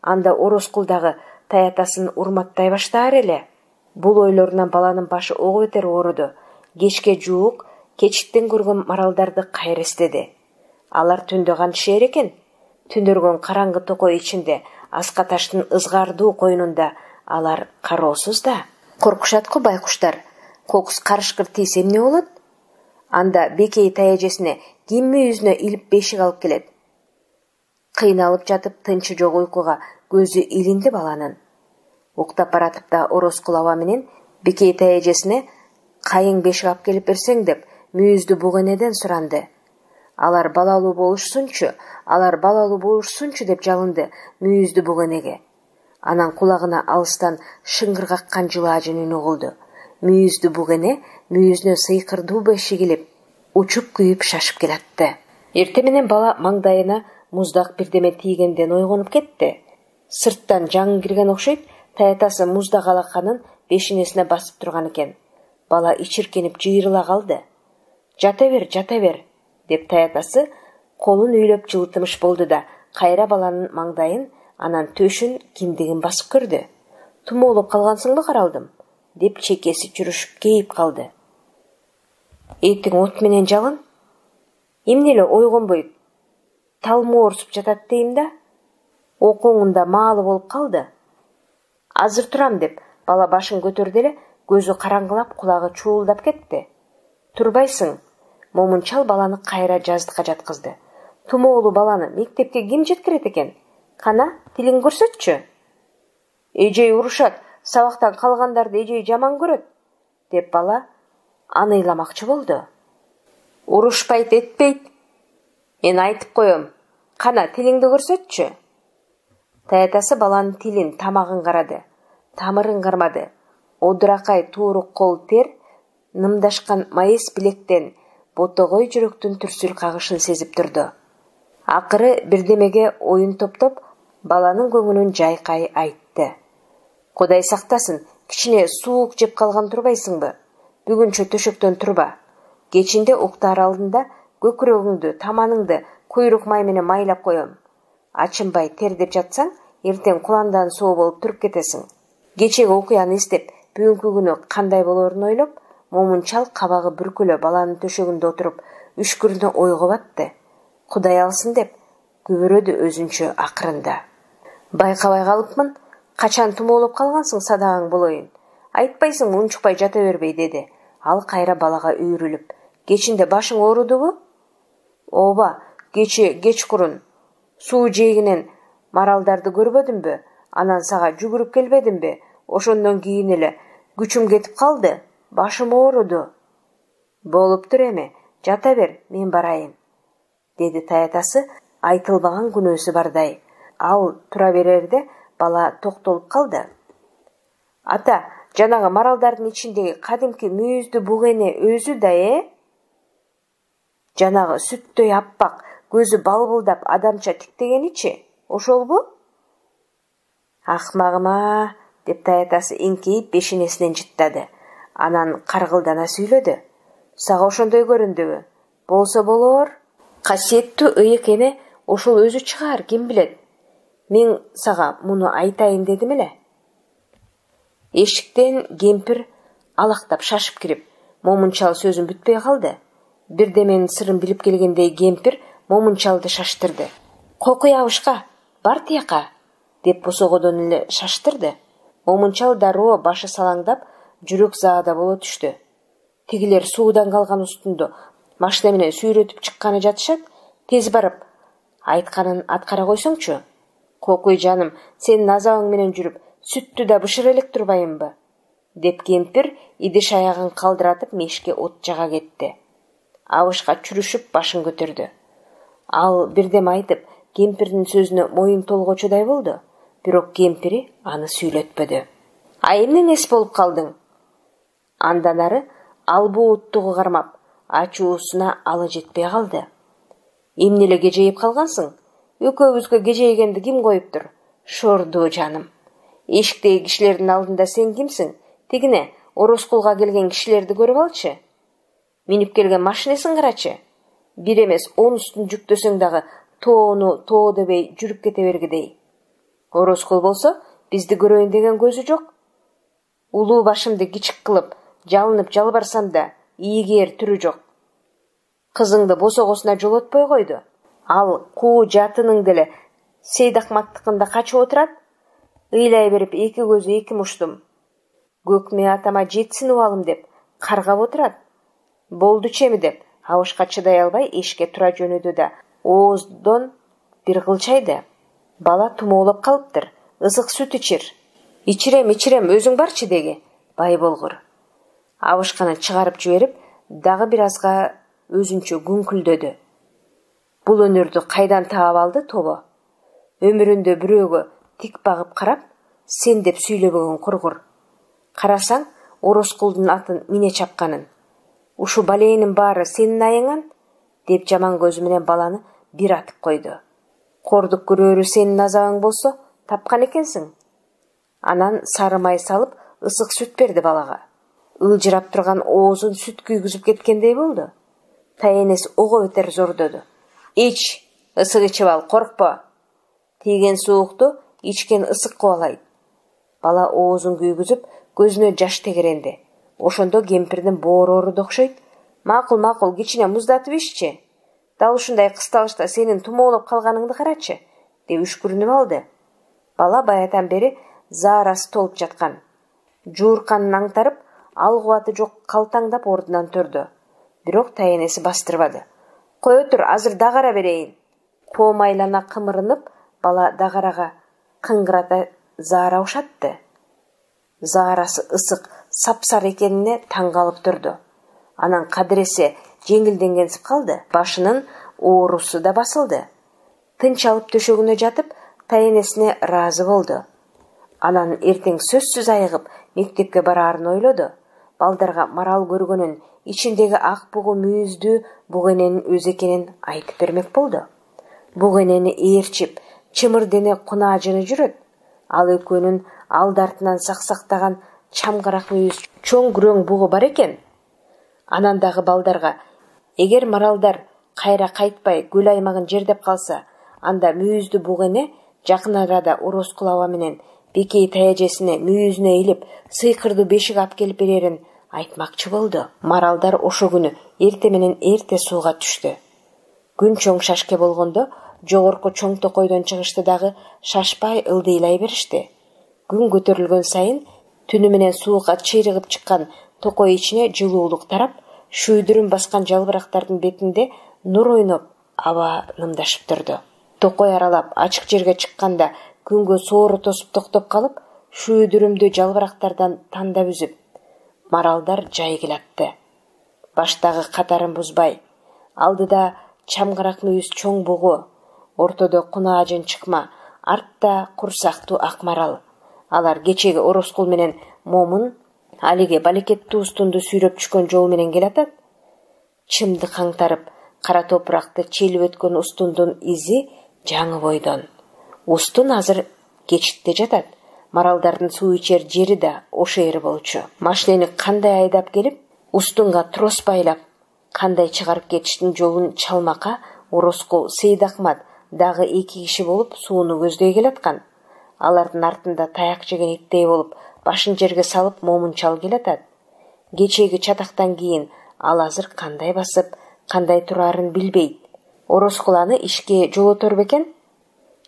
анда Ороскул дагы таятасын урматтай баштаар эле. Бул ойлорунан баланын башы ого бетер ооруду. Кечке жуук, кечиктен көргөн маралдарды кайра эстеди. Алар түндө кантышер экен? Түндөргөн караңгы токой ичинде, аска таштын ызгардуу койнунда алар кароосуз да. Коркушат го байкуштар. Кокус карышкыр тийсе эмне болот? Анда бекей таяжесине ким мүйүзүнө илип бешик алып келет. Кыйналып жатып тынчы жок уйкуга көзү илинди баланын. Уктап баратып да Ороскул аба менен бекей таяжесине кайың бешик алып келип берсең деп мүйүздү бугенеден суранды. Алар балалуу болушсунчу деп жалынды мүйүздү бугенеге. Анан кулагына алыстан шыңгыр каккан жылаажын үнү угулду. Мүйүздү бугене мүйүзүнө сыйкырдуу бешик илип, учуп күйүп шашып келатты. Эрте менен бала маңдайына муздак бирдеме тийгенден ойгонуп кетти. Сырттан жаңы кирген окшойт, таятасы муздак алаканын бешинесине басып турган экен. Бала ичиркенип жыйрыла калды. Жата бер, деп таятасы колун үйлөп жылытымыш болду да, кайра баланын маңдайын, анан төшүн, киндигин басып көрдү. Тумоолуп калгансыңбы каралдым, деп чекеси жүрүшүп кейип калды. Этиң от менен жалын? Эмне эле ойгонбойт? Талмуорсуп жатат дейм да. Окууңунда маалы болуп калды. Азыр турам деп, бала башын көтөрдү эле, көзү караңгылап, кулагы чуулдап кетти. Турбайсың? Момунчал баланы кайра жаздыкка жаткызды. Тумоолу баланы мектепке ким жеткирет экен? Кана, тилиң көрсөтчү. Эжей урушат, сабактан калгандарды эжей жаман көрөт, деп бала аныйламакчы болду. Урушпайт, этпейт. Мен айтып коем. Кана, тилиңди көрсөтчү. Таятасы баланын тилин, тамагын карады. Тамырын кармады. Одуракай туурук кол тер, нымдашкан майыс билектен ботогой жүрөктүн түрсүл кагышын сезип турду. Акыры бирдемеге оюн топтоп, баланын көңүлүн жайкай айтты. Кудай сактасын, кичине суук жеп калган турбайсыңбы? Бүгүнчө төшөктөн турба. Кечинде уктаар алдында көкүрөгүңдү, таманыңды куйрук май менен майлап коем. Ачынбай тердеп жатсаң, эртең куландан соо болуп туруп кетесиң. Кечеги окуяны эстеп, бүгүнкү күнү кандай болорун ойлоп, момунчал кабагы бүркүлө баланын төшөгүндө отуруп, үшкүрүнө ойго батты. Кудай алсын деп күбөрөдү өзүнчө акырында. Байкабай калыпмын, качан тумоолуп калгансың садагың болоюн. Айтпайсың унчукпай жата бербей, деди. Ал кайра балага үйрүлүп. Кечинде башың оорудубу? Ооба, кечкурун. Суу жээгинен маралдарды көрбөдүмбү? Анан сага жүгүрүп келбедимби? Ошондон кийин эле күчүм кетип калды. Башым ооруду. Болуптур эми, жата бер, мен барайын. dedi таятасы айтылбаган күнөөсү бардай. Ал тура берерде бала токтолуп калды. Ата, жанагы маралдардын ичиндеги кадимки мүйүздүү бугене өзү да жанагы сүттөй аппак, көзү балбылдап адамча тиктегеничи, ошолбу? Акмагыма, деп таятасы эңкейип бешенесинен жыттады. Анан каргылдана сүйлөдү. Сага ошондой көрүндүбү? Болсо болор. Касиеттүү ыйык эне ошол өзү чыгар, ким билет. Мен сага муну айтайын дедим эле. Эшиктен кемпир алактап шашып кирип, Момунчал сөзүн бүтпөй калды. Бирдеменин сырын билип келгендей кемпир Момунчалды шаштырды. Кокуй абышка, бар тияка, деп босогодон эле шаштырды. Момунчал дароо башы салаңдап, жүрөк заада боло түштү. Тигилер суудан калган устунду машина менен сүйрөтүп чыкканы жатышат, тез барып айтканын аткара койсоңчу. Кокуй жаным, сен назабың менен жүрүп, сүттү да бышыр элек турбайынбы? Деп кемпир идиш аягын калдыратып мешке от жага кетти. Абышка чүрүшүп башын көтөрдү. Ал бирдем айтып, кемпирдин сөзүнө моюн толгочудай болду, бирок кемпири аны сүйлөтпөдү. А эмне эс болуп калдың? Андан ары ал бууттугу кармап, ачуусуна алы жетпей калды. Эмне эле кежейип калгансың? Экөөбүзгө кежейгенди ким коюптур? Шордуу жаным. Эшиктеги кишилердин алдында сен кимсиң? Тигине Ороскулга келген кишилерди көрүп алчы. Минип келген машинесин карачы. Бир эмес 10 устун жүктөсөң дагы тоону тоо дебей жүрүп кете бергидей. Ороскул болсо бизди көрөйүн деген көзү жок. Улуу башымды кичик кылып, жалынып жалбарсам да ийгер түрү жок. Кызыңды босогосуна жолотпой койду. Ал куу жатының деле Сейдахматтыкында качып отурат. Ыйлай берип эки көзү эки муштум. Көкме атама жетсин убалым деп каргап отурат. Болду чеми деп абышка чыдай албай эшикке тура жөнөдү да ооздон бир кылчайды. Бала тумоолоп калыптыр. Ысык сүт ичир. Ичирем, өзүң барчы деги. Бай болгур. Абышканы чыгарып жиберип, дагы бир азга өзүнчө күңкүлдөдү. Бул өнөрдү кайдан таап алды тобо? Өмүрүндө бирөөгө тик багып карап, сен деп сүйлөбөгөн кургур. Карасаң, Ороскулдун атын мине чапканын. Ушу балейнин баары сенин айыңан? Деп жаман көзү менен баланы бир атып койду. Кордук көрөөрү сенин назабың болсо, тапкан экенсиң. Анан сары май салып, ысык сүт берди балага. Ылжырап турган оозун сүт күйгүзүп кеткендей болду. Таенес ого бетер зордоду. Ич, ысык ичип ал, коркпо. Тийген суукту ичкен ысык кубалайт. Бала оозун күйгүзүп, көзүнө жаш тегеренди. Ошондо кемпирдин боору ооруду окшойт. Макул, кичине муздатып иччи. Дал ушундай кысталышта сенин тумоолоп калганыңды карачы, деп үшкүрүнүп алды. Бала баятан бери заарасы толуп жаткан. Жуурканын аңтарып, ал кубаты жок калтаңдап ордунан турду. Бирок таенеси бастырбады. Кое тур, азыр дагара берейин. Коомайлана кымырынып, бала дагарага кыңгырата заара ушатты. Заарасы ысык, сапсар экенине таң калып турду. Анан кадыресе жеңилденгенсип калды. Башынын оорусу да басылды. Тынч алып төшөгүнө жатып, таенесине ыраазы болду. Анан эртең сөзсүз айыгып мектепке бараарын ойлоду. Балдарга марал көргөнүн, ичиндеги ак бугу мүйүздүү бугененин өзү экенин айтып бермек болду. Бугенени ээрчип, чымыр дене кунаажыны жүрөт. Ал экөөнүн алды артынан саксактаган чамгарак мүйүз чоң күрөң бугу бар экен. Анан дагы балдарга, эгер маралдар кайра кайтпай көл аймагын жердеп калса, анда мүйүздүү бугене жакын арада Ороскул аба менен Бекей таяжесине мүйүзүнө илип, сыйкырдуу бешик алып келип берерин айтмакчы болду. Маралдар ошо күнү эрте менен эрте сууга түштү. Күн чоң шашке болгондо жогорку чоң токойдон чыгышты дагы шашпай ылдыйлай беришти. Күн көтөрүлгөн сайын түнү менен сууга чыйрыгып чыккан токой ичине жылуулук тарап, шүйдүрүн баскан жалбырактардын бетинде нур ойноп, аба нымдашып турду. Токой аралап ачык жерге чыкканда күнгө соору тосуп токтоп калып, шүйдүрүмдү жалбырактардан тандап үзүп, маралдар жайгылатты. Баштагы катарын бузбай, алдыда чамгарак мүйүз чоң бугу, ортодо кунаажын чыкма, артта курсактуу ак марал. Алар кечеги Ороскул менен Момун алиге балекеттүү устунду сүйрөп түшкөн жол менен келатат. Чымды каңтарып, кара топуракты челип өткөн устундун изи жаңы бойдон. Устун азыр кечитте жатат. Маралдардын суу ичер жери да ошо жери болчу. Машинени кандай айдап келип, устунга трос байлап, кандай чыгарып кетиштин жолун чалмакка Ороскул, Сейдакмат дагы 2 киши болуп сууну көздөй келаткан. Алардын артында таяк жеген иттей болуп, башын жерге салып Момун чал келатат. Кечеги чатактан кийин ал азыр кандай басып, кандай турарын билбейт. Ороскул аны ишке жолотор бекен?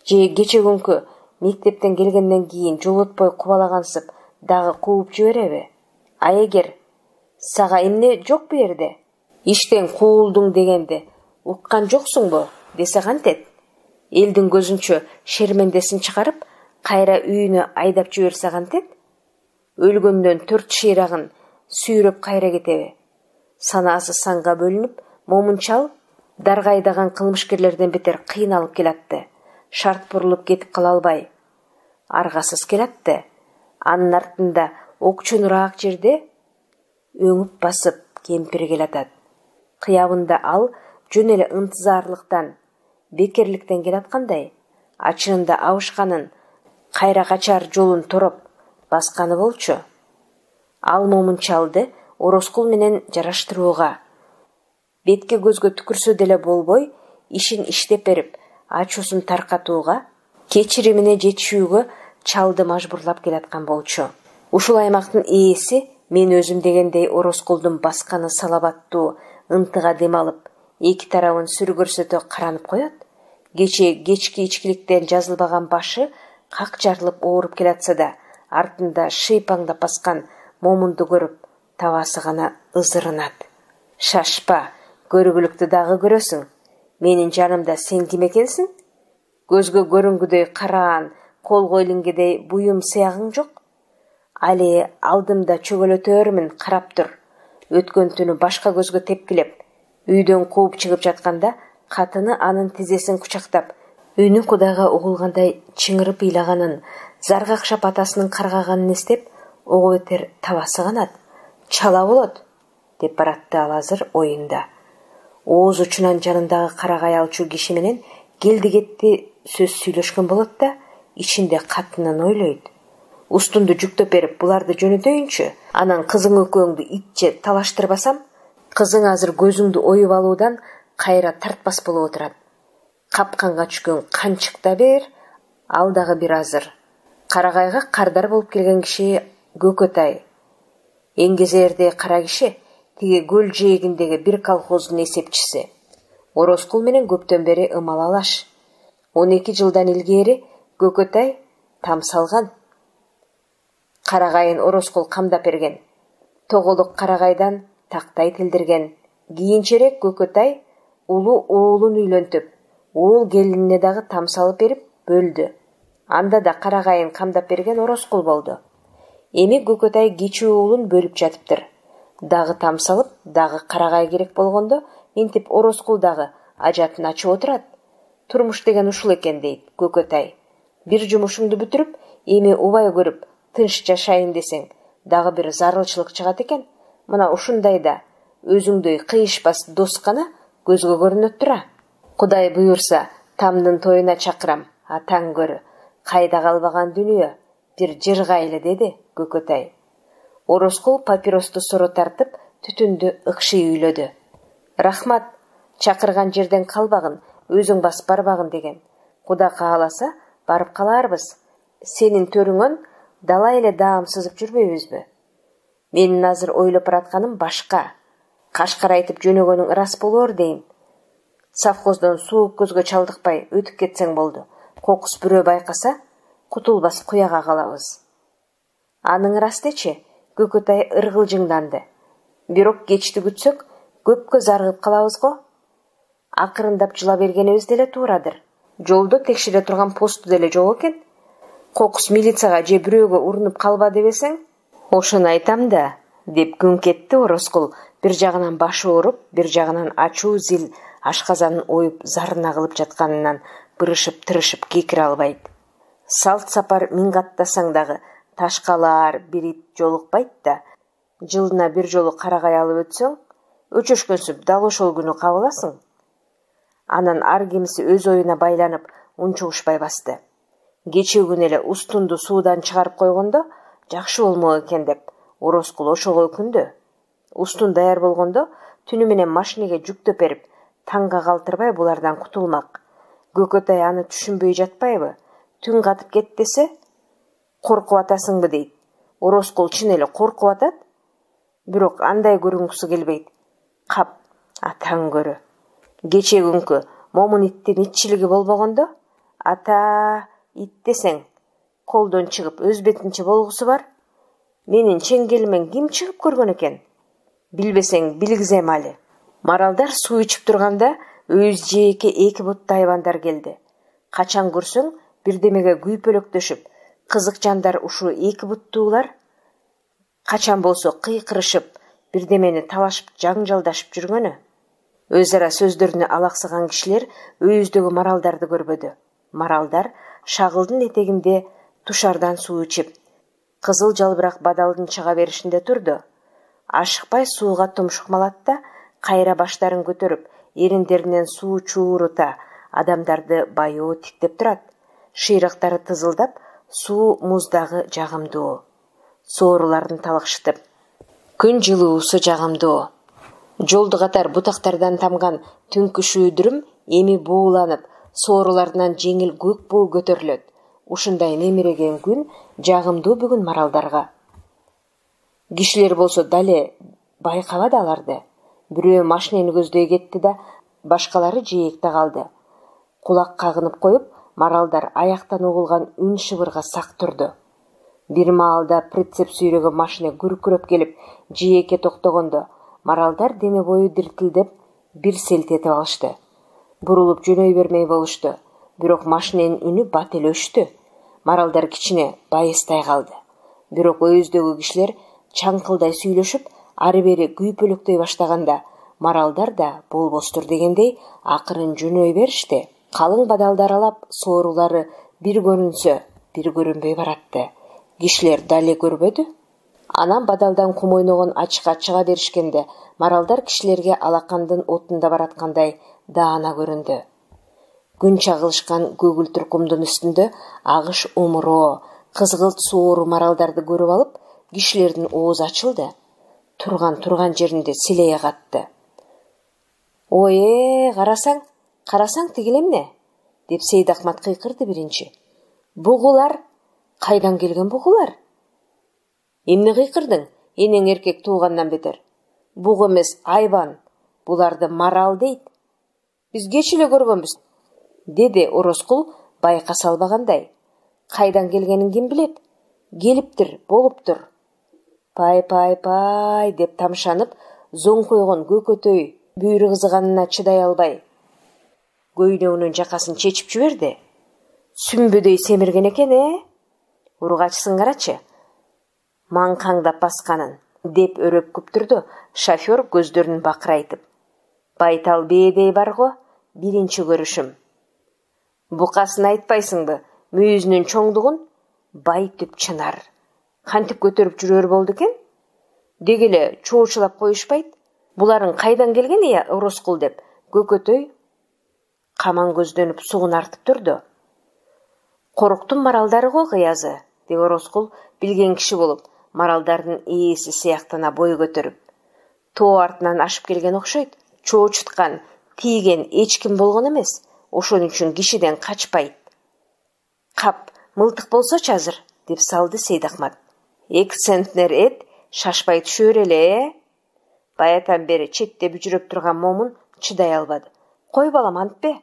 Же кече күнкү мектептен келгенден кийин жолотпой кубалагансып дагы кууп жибереби? А эгер сага эмне жок бу жерде? Иштен куулдуң дегенди уккан жоксуңбу десе кантет? Элдин көзүнчө шермендесин чыгарып, кайра үйүнө айдап жиберсе кантет? Өлгөндөн 4 шыйрагын сүйрөп кайра кетеби? Санаасы санга бөлүнүп, Момун чал даргайдаган кылмышкерлерден бетер кыйналып келатты. Шарт бурулуп кетип кала албай, аргасыз келатты. Анын артында окчонураак жерде өңүп басып кемпир келатат. Кыябында ал жөн эле ынтызарлыктан, бекерликтен келаткандай, ачыында абышканын, кайра качар жолун тороп басканы болчу. Ал Момун чалды Ороскул менен жараштырууга, бетке көзгө түкүрсө деле болбой, ишин иштеп берип, ачуусун таркатууга, кечиримине жетишүүгө чалды мажбурлап келаткан болчу. Ушул аймактын ээси мен өзүм дегендей Ороскулдун басканы салабаттуу, ынтыга дем алып, эки тарабын сүр көрсөтө каранып коет. Кечки ичкиликтен жазылбаган башы как жарылып ооруп келатса да, артында шыйпаңдап баскан Момунду көрүп, табасы гана ызырынат. Шашпа, көрүгүлүктү дагы көрөсүң. Менин жанымда сен ким экенсиң? Көзгө көрүнгүдөй караан, колго илингидей буюм сыягың жок. Али алдымда чөгөлөтөрмүн, карап тур. Өткөн түнү башка көзгө тепкилеп, үйдөн кууп чыгып жатканда, катыны анын тизесин кучактап, үнү Кудайга угулгандай чыңырып ыйлаганын, заргакшап атасынын каргаганын эстеп, ого бетер табасы канат. Чала болот, деп баратты ал азыр оюнда. Ооз учунан жанындагы карагай алчу киши менен келди-кетти сөз сүйлөшкөн болот да, ичинде катынын ойлойт. Устунду жүктөп берип, буларды жөнөтөйүнчү, анан кызың экөөңдү итче талаштырбасам, кызың азыр көзүңдү оюп алуудан кайра тартпас болуп отурат. Капканга түшкөн канчыкта бер, ал дагы бир азыр. Карагайга кардар болуп келген киши Көкөтай. Эңгезердей кара киши, тиги көл жээгиндеги бир колхоздун эсепчиси. Ороскул менен көптөн бери ымалалаш. 12 жылдан илгери Көкөтай там салган. Карагайын Ороскул камдап берген. Тоголук Карагайдан тактай тилдирген. Кийинчерээк Көкөтай улуу оолун үйлөнтүп, оол келинине дагы там салып берип бөлдү. Анда да Карагайын камдап берген Ороскул болду. Эми Көкөтай кичүү уулун бөлүп жатыптыр. Дагы там салып, дагы Карагай керек болгондо, интип Ороскул дагы ажатын ачып отурат. Турмуш деген ушул экен дейт Көкөтай. Бир жумушуңду бүтүрүп, эми убай көрүп, тынч жашайын десең, дагы бир зарылчылык чыгат экен. Мына ушундайда өзүңдөй кыйышпас дос гана көзгө көрүнөт тура. Кудай буйурса, тамдын тоюна чакырам, атаң көрү. Кайда калбаган дүнүйө, бир жыргайлы деди Көкөтай. Ороскул папиросту соро тартып, түтүндү ыкшый үйлөдү. Рахмат, чакырган жерден калбагын, өзүң басып барбагын деген. Куда кааласа, барып каларбыз. Сенин төрүңөн дала эле даам сызып жүрбөйбүзбү? Менин азыр ойлоп баратканым башка. Кашкар айтып жөнөгөнүң ырас болор дейм. Совхоздон суук көзгө чалдыкпай өтүп кетсең болду. Кокус бирөө байкаса, кутулбас куяга калабыз. Аның ырас дечи, Көкөтай ыргылжыңданды. Бирок кечти күтсөк, көпкө заргып калабыз го. Акырындап жыла бергенибиз деле туурадыр. Жолдо текшере турган посту деле жок экен. Кокус милицияга же бирөөгө урунуп калба дебесең? Ошону айтам да, деп күңк этти Ороскул, бир жагынан башы ооруп, бир жагынан ачуу зил ашказанын оюп зарына кылып жатканынан бырышып-тырышып кекире албайт. Салт сапар миң каттасаң дагы ташкалаар бир ит жолукпайт да, жылына бир жолу карагай алып өтсөң, өчөшкөнсүп дал ошол күнү кабыласың. Анан ар кимиси өз оюна байланып унчугушпай басты. Кечээ күнү эле устунду суудан чыгарып койгондо жакшы болмок экен деп Ороскул ошого өкүндү. Устун даяр болгондо түнү менен машинеге жүктөп берип, таңга калтырбай булардан кутулмак. Көкөтөй аны түшүнбөй жатпайбы? Түн катып кет десе, коркуп атасыңбы дейт. Ороскул чын эле коркуп атат, бирок андай көрүнгүсү келбейт. Кап, атаң көрө. Кечээ күнкү момун иттин итчилиги болбогондо, ата ит десең, колдон чыгып өз бетинче болгусу бар. Менин чеңгелимен ким чыгып көргөн экен? Билбесең билгизем али. Маралдар суу ичип турганда өз жээке эки буттуу айбандар келди. Качан көрсөң бирдемеге күйпөлөктөшүп, кызык жандар ушу эки буттуулар качан болсо кыйкырышып, бирдемени талашып, жаңжалдашып жүргөнү. Өз ара сөздөрүнө алаксыган кишилер өйүздөгү маралдарды көрбөдү. Маралдар шагылдын этегинде тушардан суу ичип, кызыл жалбырак бадалдын чыга беришинде турду. Ашыкпай сууга тумшукмалат да, кайра баштарын көтөрүп, эриндеринен суу чуурута, адамдарды байоо тиктеп турат. Шыйрактары тызылдап, суу муздагы жагымдуу. Соорулардын талакшытып, күн жылуусу жагымдуу. Жолду катар бутактардан тамган түнкү шүүдүрүм эми бууланып, сооруларынан жеңил көк буу көтөрүлөт. Ушундай немиреген күн жагымдуу бүгүн маралдарга. Кишилер болсо дале байкабады аларды. Бирөө машинени көздөй кетти да, башкалары жээкте калды. Кулак кагынып коюп, маралдар аяктан угулган үн шыбырга сак турду. Бир маалда прицеп сүйрөгөн машина күркүрөп келип, жээкке токтогондо, маралдар дене бою диртилдеп, бир селт этип алышты. Бурулуп жөнөй бермей болушту, бирок машиненин үнү бат эле өчтү. Маралдар кичине байыстай калды. Бирок өйүздөгү кишилер чаңкылдай сүйлөшүп, ары бери күйпөлөктөй баштаганда, маралдар да болбостур дегендей акырын жөнөй беришти. Калың бадалды аралап, соорулары бир көрүнсө, бир көрүнбөй баратты. Кишилер дале көрбөдү. Анан бадалдан кум ойногон ачыкка чыга беришкенде, маралдар кишилерге алакандын отунда бараткандай даана көрүндү. Күн чагылышкан көгүлтүр кумдун үстүндө агыш умуроо, кызгылт соору маралдарды көрүп алып, кишилердин оозу ачылды. Турган жеринде силее катты. Ое, карасаң тигил эмне? Деп Сейдахмат кыйкырды биринчи. Бугулар, кайдан келген бугулар? Эмне кыйкырдың? Энең эркек туугандан бетер. Буг эмес, айбан. Буларды марал дейт. Биз кеч эле көргөнбүз, деди Ороскул байкаса албагандай. Кайдан келгенин ким билет? Келиптир, болуптур. Пай деп тамшанып, зоң койгон көкөтөй бүйрү кызыганына чыдай албай, көйнөгүнүн жакасын чечип жиберди. Сүмбүдөй семирген экен, ургачысын карачы. Маңкаңдап басканын, деп өрөп күптүрдү шофер көздөрүн бакырайтып. Байтал бээдей барго, биринчи көрүшүм. Букасын айтпайсыңбы, мүйүзүнүн чоңдугун? Байтүп чынар. Кантип көтөрүп жүрөр болду экен? Дегеле чоочулап коюшпайт. Буларын кайдан келген Ороскул деп, көкөтөй каман көздөнүп сугун артып турду. Коруктун маралдары го кыязы, деп Ороскул билген киши болуп, маралдардын ээси сыяктана бой көтөрүп. Тоо артынан ашып келген окшойт. Чоочуткан, тийген эч ким болгон эмес. Ошон үчүн кишиден качпайт. Кап, мылтык болсочу азыр, деп салды Сейдахмат. 2 центнер эт шашпай түшөр эле, Баятан бери четте бүжүрөп турган момун чыдай албады. Кой балам, антпе,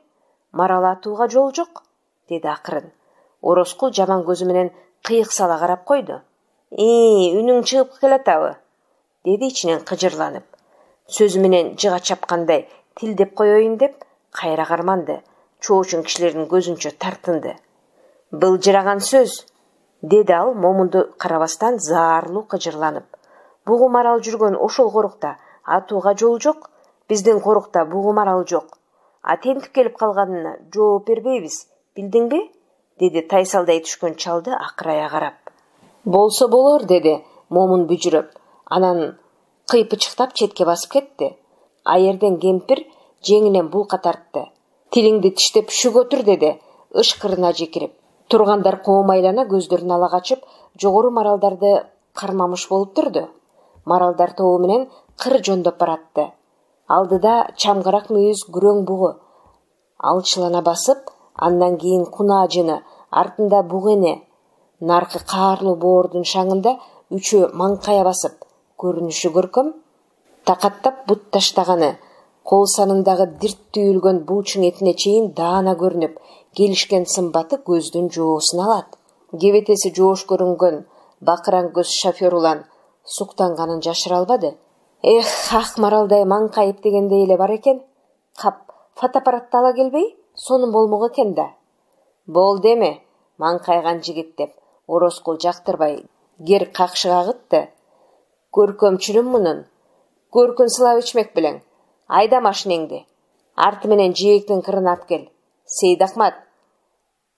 марал атууга жол жок, деди акырын. Ороскул жаман көзү менен кыйык сала карап койду. Үнүң чыгып келатабы, деди ичинен кыжырланып. Сөзү менен жыга чапкандай тилдеп коеюн деп кайра карманды. Чоочун кишилердин көзүнчө тартынды. Былжыраган сөз, деди ал момунду карабастан заарлуу кыжырланып. Бугу марал жүргөн ошол корукта атууга жол жок, биздин корукта бугу марал жок. Тентип келип калганына жооп бербейбиз, билдиңби? Деди тайсалдай түшкөн чалды акырая карап. Болсо болор, деди момун бүжүрөп. Анан кыйпычыктап четке басып кетти. Аерден кемпир жеңинен булка тартты. Тилиңди тиштеп шүгө тур, деди ышкырына жекирип. Тургандар коомайлана көздөрүн ала качып, жогору маралдарды кармамыш болуп турду. Маралдар тобу менен кыр жондоп баратты. Алдыда чамгарак мүйүз күрөң бугу. Алчылана басып, андан кийин кунаажыны, артында бугене, наркы каарлуу боордун шаңында үчөө маңкая басып, көрүнүшү көркөм, такаттап бут таштаганы, кол санындагы дирт түйүлгөн булчуң этине чейин даана көрүнүп, келишкен сымбаты көздүн жоосун алат. Кебетеси жоош көрүнгөн бакыран көз шофер улан суктанганын жашыра албады. Эх, ак маралдай маңкайып дегендей эле бар экен. Кап, фотоаппаратты ала келбей, сонун болмок экен да. Болду эме, маңкайган жигит деп Ороскул жактырбай кер какшыгагытты. Көркөмчүлүм мунун. Көркүн сылап ичмек белең. Айда машинеңди. Арты менен жээктин кырын ап кел. Сейдахмат,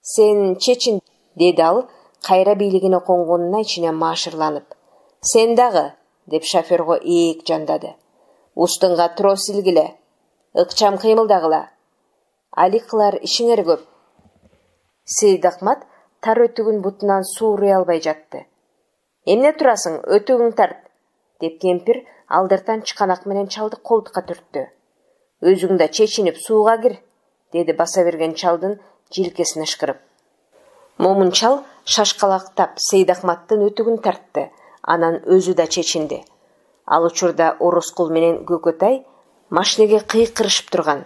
сен чечин, деди ал, кайра бийлигине конгонуна ичинен маашырланып. Сен дагы, деп шоферго ээк жандады. Устунга трос илгиле. Ыкчам кыймылдагыла. Али кылар ишиңер көп. Сейдахмат тар өтүгүн бутунан сууруй албай жатты. Эмне турасың, өтүгүң тарт, деп кемпир алдыртан чыканак менен чалды колтукка түрттү. Өзүң да чечинип сууга кир, деди баса берген чалдын желкесине ышкырып. Момун чал шашкалактап Сейдахматтын өтүгүн тартты, анан өзү да чечинди. Ал учурда Ороскул менен Көкөтай машинеге кыйкырышып турган.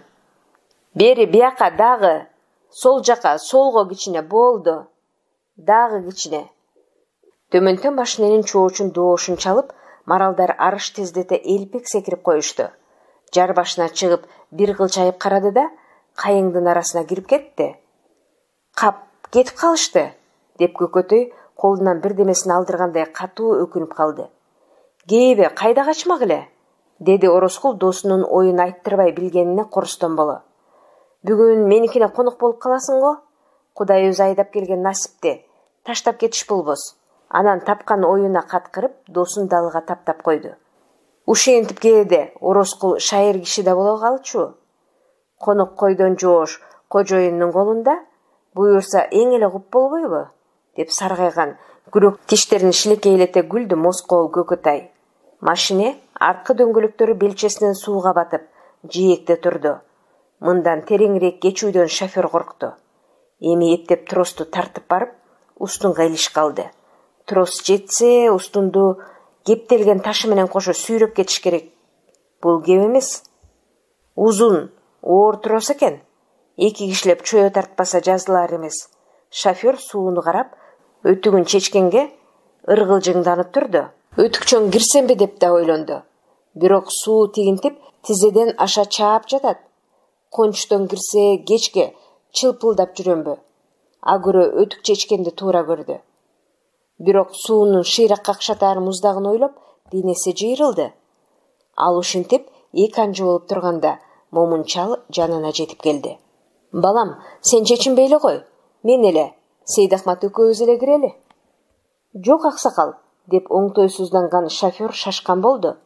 Бери бияка дагы, сол жака, солго кичине болду. Дагы кичине. Төмөнтөн машиненин чоочун доошун чалып, маралдар арыш тездете элпек секирип коюшту. Жар башына чыгып, бир кылчайып карады да, кайыңдын арасына кирип кетти. Кап, кетип калышты, деп Көкөтөй колунан бирдемесин алдыргандай катуу өкүнүп калды. Кээбе, кайда качмак эле, деди Ороскул досунун оюн айттырбай билгенине корустон боло. Бүгүн меникине конок болуп каласың го. Кудай өзү айдап келген насипти таштап кетиш болбос. Анан тапкан оюна каткырып, досун далга таптап койду. Ушентип кээде Ороскул шайыр киши да боло калчу. Конок койдон жоош кожоюндун колунда, буюрса эң эле куп болбойбу, деп саргайган күрөк тиштерин шилекейлете күлдү москоол Көкөтай. Машине арткы дөңгөлөктөрү белчесинен сууга батып, жээкте турду. Мындан тереңирээк кечүүдөн шофер коркту. Эми эптеп тросту тартып барып, устунга илиш калды. Трос жетсе, устунду кептелген ташы менен кошо сүйрөп кетиш керек. Бул кеп эмес. Узун, оор трос экен. Эки кишилеп чөйө тартпаса жазылар эмес. Шофер сууну карап, өтүгүн чечкенге ыргылжыңданып турду. Өтүкчөн кирсемби деп да ойлонду. Бирок суу тигинтип, тизеден аша чаап жатат. Кончтон кирсе кечке чылпылдап жүрөмбү. Агыры өтүк чечкенди туура көрдү. Бирок суунун шыйрак какшатаар муздагын ойлоп, денеси жыйрылды. Ал ушинтип эки анжы болуп турганда, момун чал жанына жетип келди. Балам, сен чечинбей эле кой, мен эле, Сейдахмат экөөбүз эле кирели. Жок аксакал, деп оңтойсузданган шофер шашкан болду.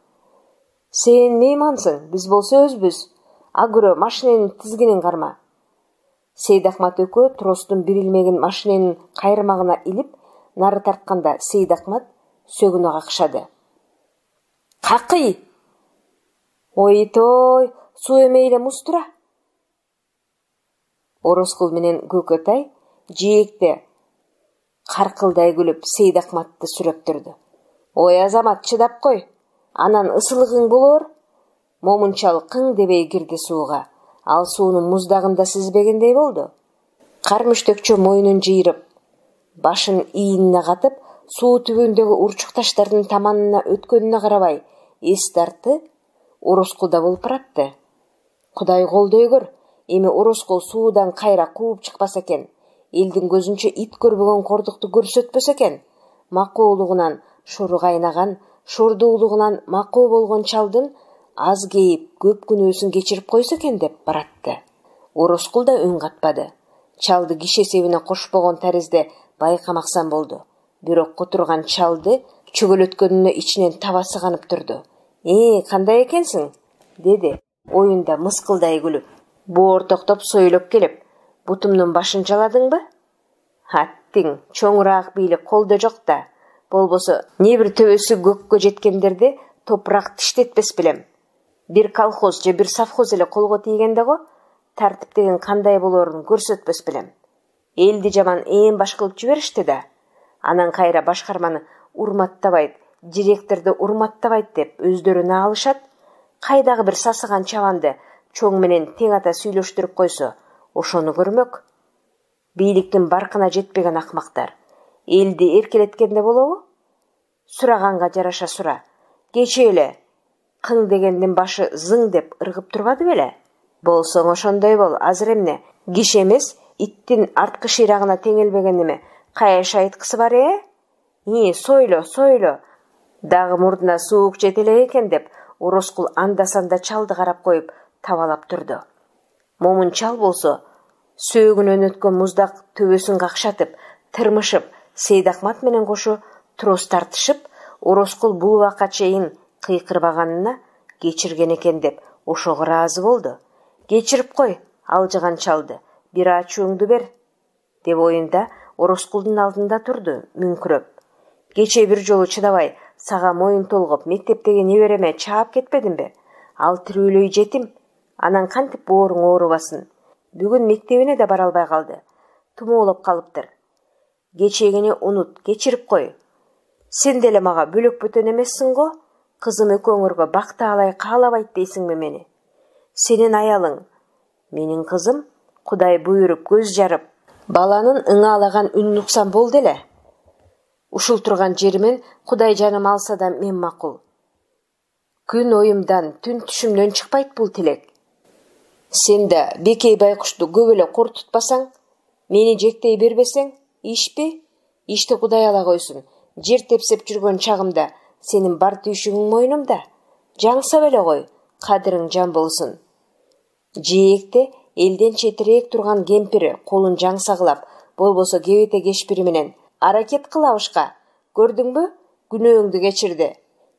Сен меймансың, биз болсо өзбүз. Агыры машиненин тизгинин карма. Сейдахмат экөө тростун бир илмегин машиненин кайрмагына илип, нары тартканда Сейдахмат сөгүнө какшады. Какый! Ой-той, суу эме эле муз тура. Ороскул менен Көкөтай жээкте каркылдай күлүп Сейдахматты сүрөп турду. Ой азамат, чыдап кой, анан ысылыгың болор. Момун чал кың дебей кирди сууга. Ал суунун муздагында сизбегендей болду. Кар мүштөкчө мойнун жыйрып, башын ийинине катып, суу түбүндөгү урчук таштардын таманына өткөнүнө карабай, эс тартты. Ороскулда болуп баратты. Кудай колдой көр, эми Ороскул суудан кайра кууп чыкпаса экен. Элдин көзүнчө ит көрбөгөн кордукту көрсөтпөсө экен. Макоолугунан шору кайнаган, шордуулугунан макоо болгон чалдын аз кейип көп күнөөсүн кечирип койсо экен деп баратты. Ороскул да үн катпады. Чалды киши эсебине кошпогон тәризде байкамаксан болду. Бирок отурган чалды чөгөлөткөнүнө ичинен табасы канып турду. Кандай экенсиң? Деди, оюнда мыскылдай күлүп. Боортоктоп сойлоп келип, бутумдун башын жаладыңбы? Аттиң, чоңураак бийлик колдо жок да. Болбосо, не бир төбөсү көккө жеткендерди топурак тиштетпес билем. Бир колхоз же бир совхоз эле колго тийгенде го, тартип деген кандай болоорун көрсөтпөс билем. Элди жаман баш кылып жиберишти да. Анан кайра башкарманы урматтабайт, директорду урматтабайт деп өздөрүнө алышат. Кайдагы бир сасыган чабанды чоң менен тең ата сүйлөштүрүп койсо, ошону көрмөк. Бийликтин баркына жетпеген акмактар. Элди эркелеткенде болобу? Сураганга жараша сура. Кече эле кың дегендин башы зың деп ыргып турбады беле? Болсоң ошондой бол, азыр эмне? Киши эмес, иттин арткы шыйрагына теңелбеген неме? Каяш айткысы бар сойло. Дагы мурдуна суук жетелек экен деп, Ороскул анда-санда чалды карап коюп табалап турду. Момун чал болсо, сөөгүнөн өткөн муздак төбөсүн какшатып, тырмышып, Сейдахмат менен кошу трос тартышып, Ороскул бул убакка чейин кыйкырбаганына кечирген экен деп ошого ыраазы болду. Кечирип кой, алжыган чалды, бир ачууңду бер, деп оюнда Ороскулдун алдында турду, мүңкүрөп. Кече бир жолу чыдабай, сага моюн толгоп, мектептеги небереме чаап кетпедимби? Ал тирүүлөй жетим, анан кантип бооруң оорубасын? Бүгүн мектебине да бара албай калды. Тумоолоп калыптыр. Кечегини унут, кечирип кой. Сен деле мага бөлөк бөтөн эмессиң го? Кызым экөөңөргө бакты алай каалабайт дейсиңби мени? Сенин аялың, менин кызым, Кудай буйруп көз жарып, баланын ыңаалаган үн нуксан болду эле. Ушул турган жеримен Кудай жаным алса да мен макул. Күн оюмдан, түн түшүмдөн чыкпайт бул тилек. Сен да Бекей байкушту көп эле кор тутпасаң, мени жектей бербесең, ишпи? Ишти Кудай ала койсун. Жер тепсеп жүргөн чагымда сенин бар түйшүгүң мойнумда. Жаңсап эле кой, кадырың жан болсун. Жээкте элден четирээк турган кемпири колун жаңсагылап, болбосо кебете кешпири менен аракет кылабышка. Көрдүңбү? Күнөөңдү кечирди.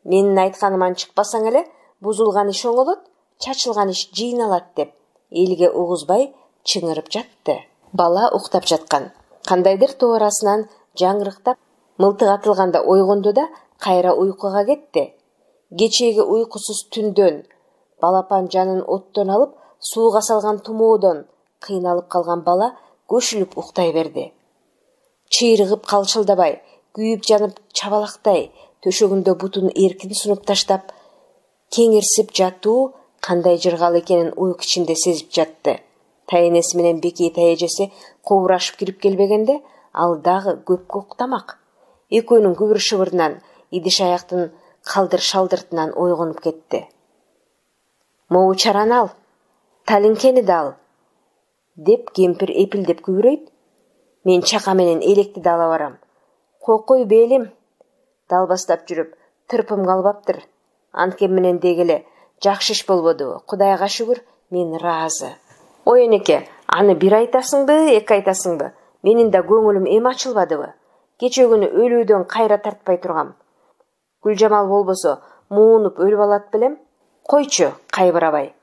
Менин айтканыман чыкпасаң эле, бузулган иш оңолот, чачылган иш жыйналат деп элге угузбай чыңырып жатты. Бала уктап жаткан. Кандайдыр тоо арасынан жаңырыктап, мылтык атылганда ойгонду да кайра уйкуга кетти. Кечеги уйкусуз түндөн, балапан жанын оттон алып, сууга салган тумоодон кыйналып калган бала көшүлүп уктай берди. Чыйрыгып калчылдабай, күйүп жанып чабалактай, төшөгүндө бутун эркин сунуп таштап, кеңирсип жатуу кандай жыргал экенин уйку ичинде сезип жатты. Тайенеси менен Бекей тайэжеси кобурашып кирип келбегенде, ал дагы көпкө уктамак. Экөөнүн күбүр шыбырынан, идиш аяктын калдыр-шалдыртынан ойгонуп кетти. Могу чараны ал, талинкени да ал, деп кемпир эпилдеп күбүрөйт. Мен чака менен электи да ала барам. Кокуй белим, далбастап жүрүп, тырпым калбаптыр. Анткени менен дегеле, жакшы иш болбодубу? Кудайга шүгүр, мен ыраазы. Ой энеке, аны бир айтасыңбы, эки айтасыңбы? Менин да көңүлүм эми ачылбадыбы? Кече күнү өлүүдөн кайра тартпай тургам. Гүлжамал болбосо, муунуп өлүп алат билем. Койчу, кайбырабай,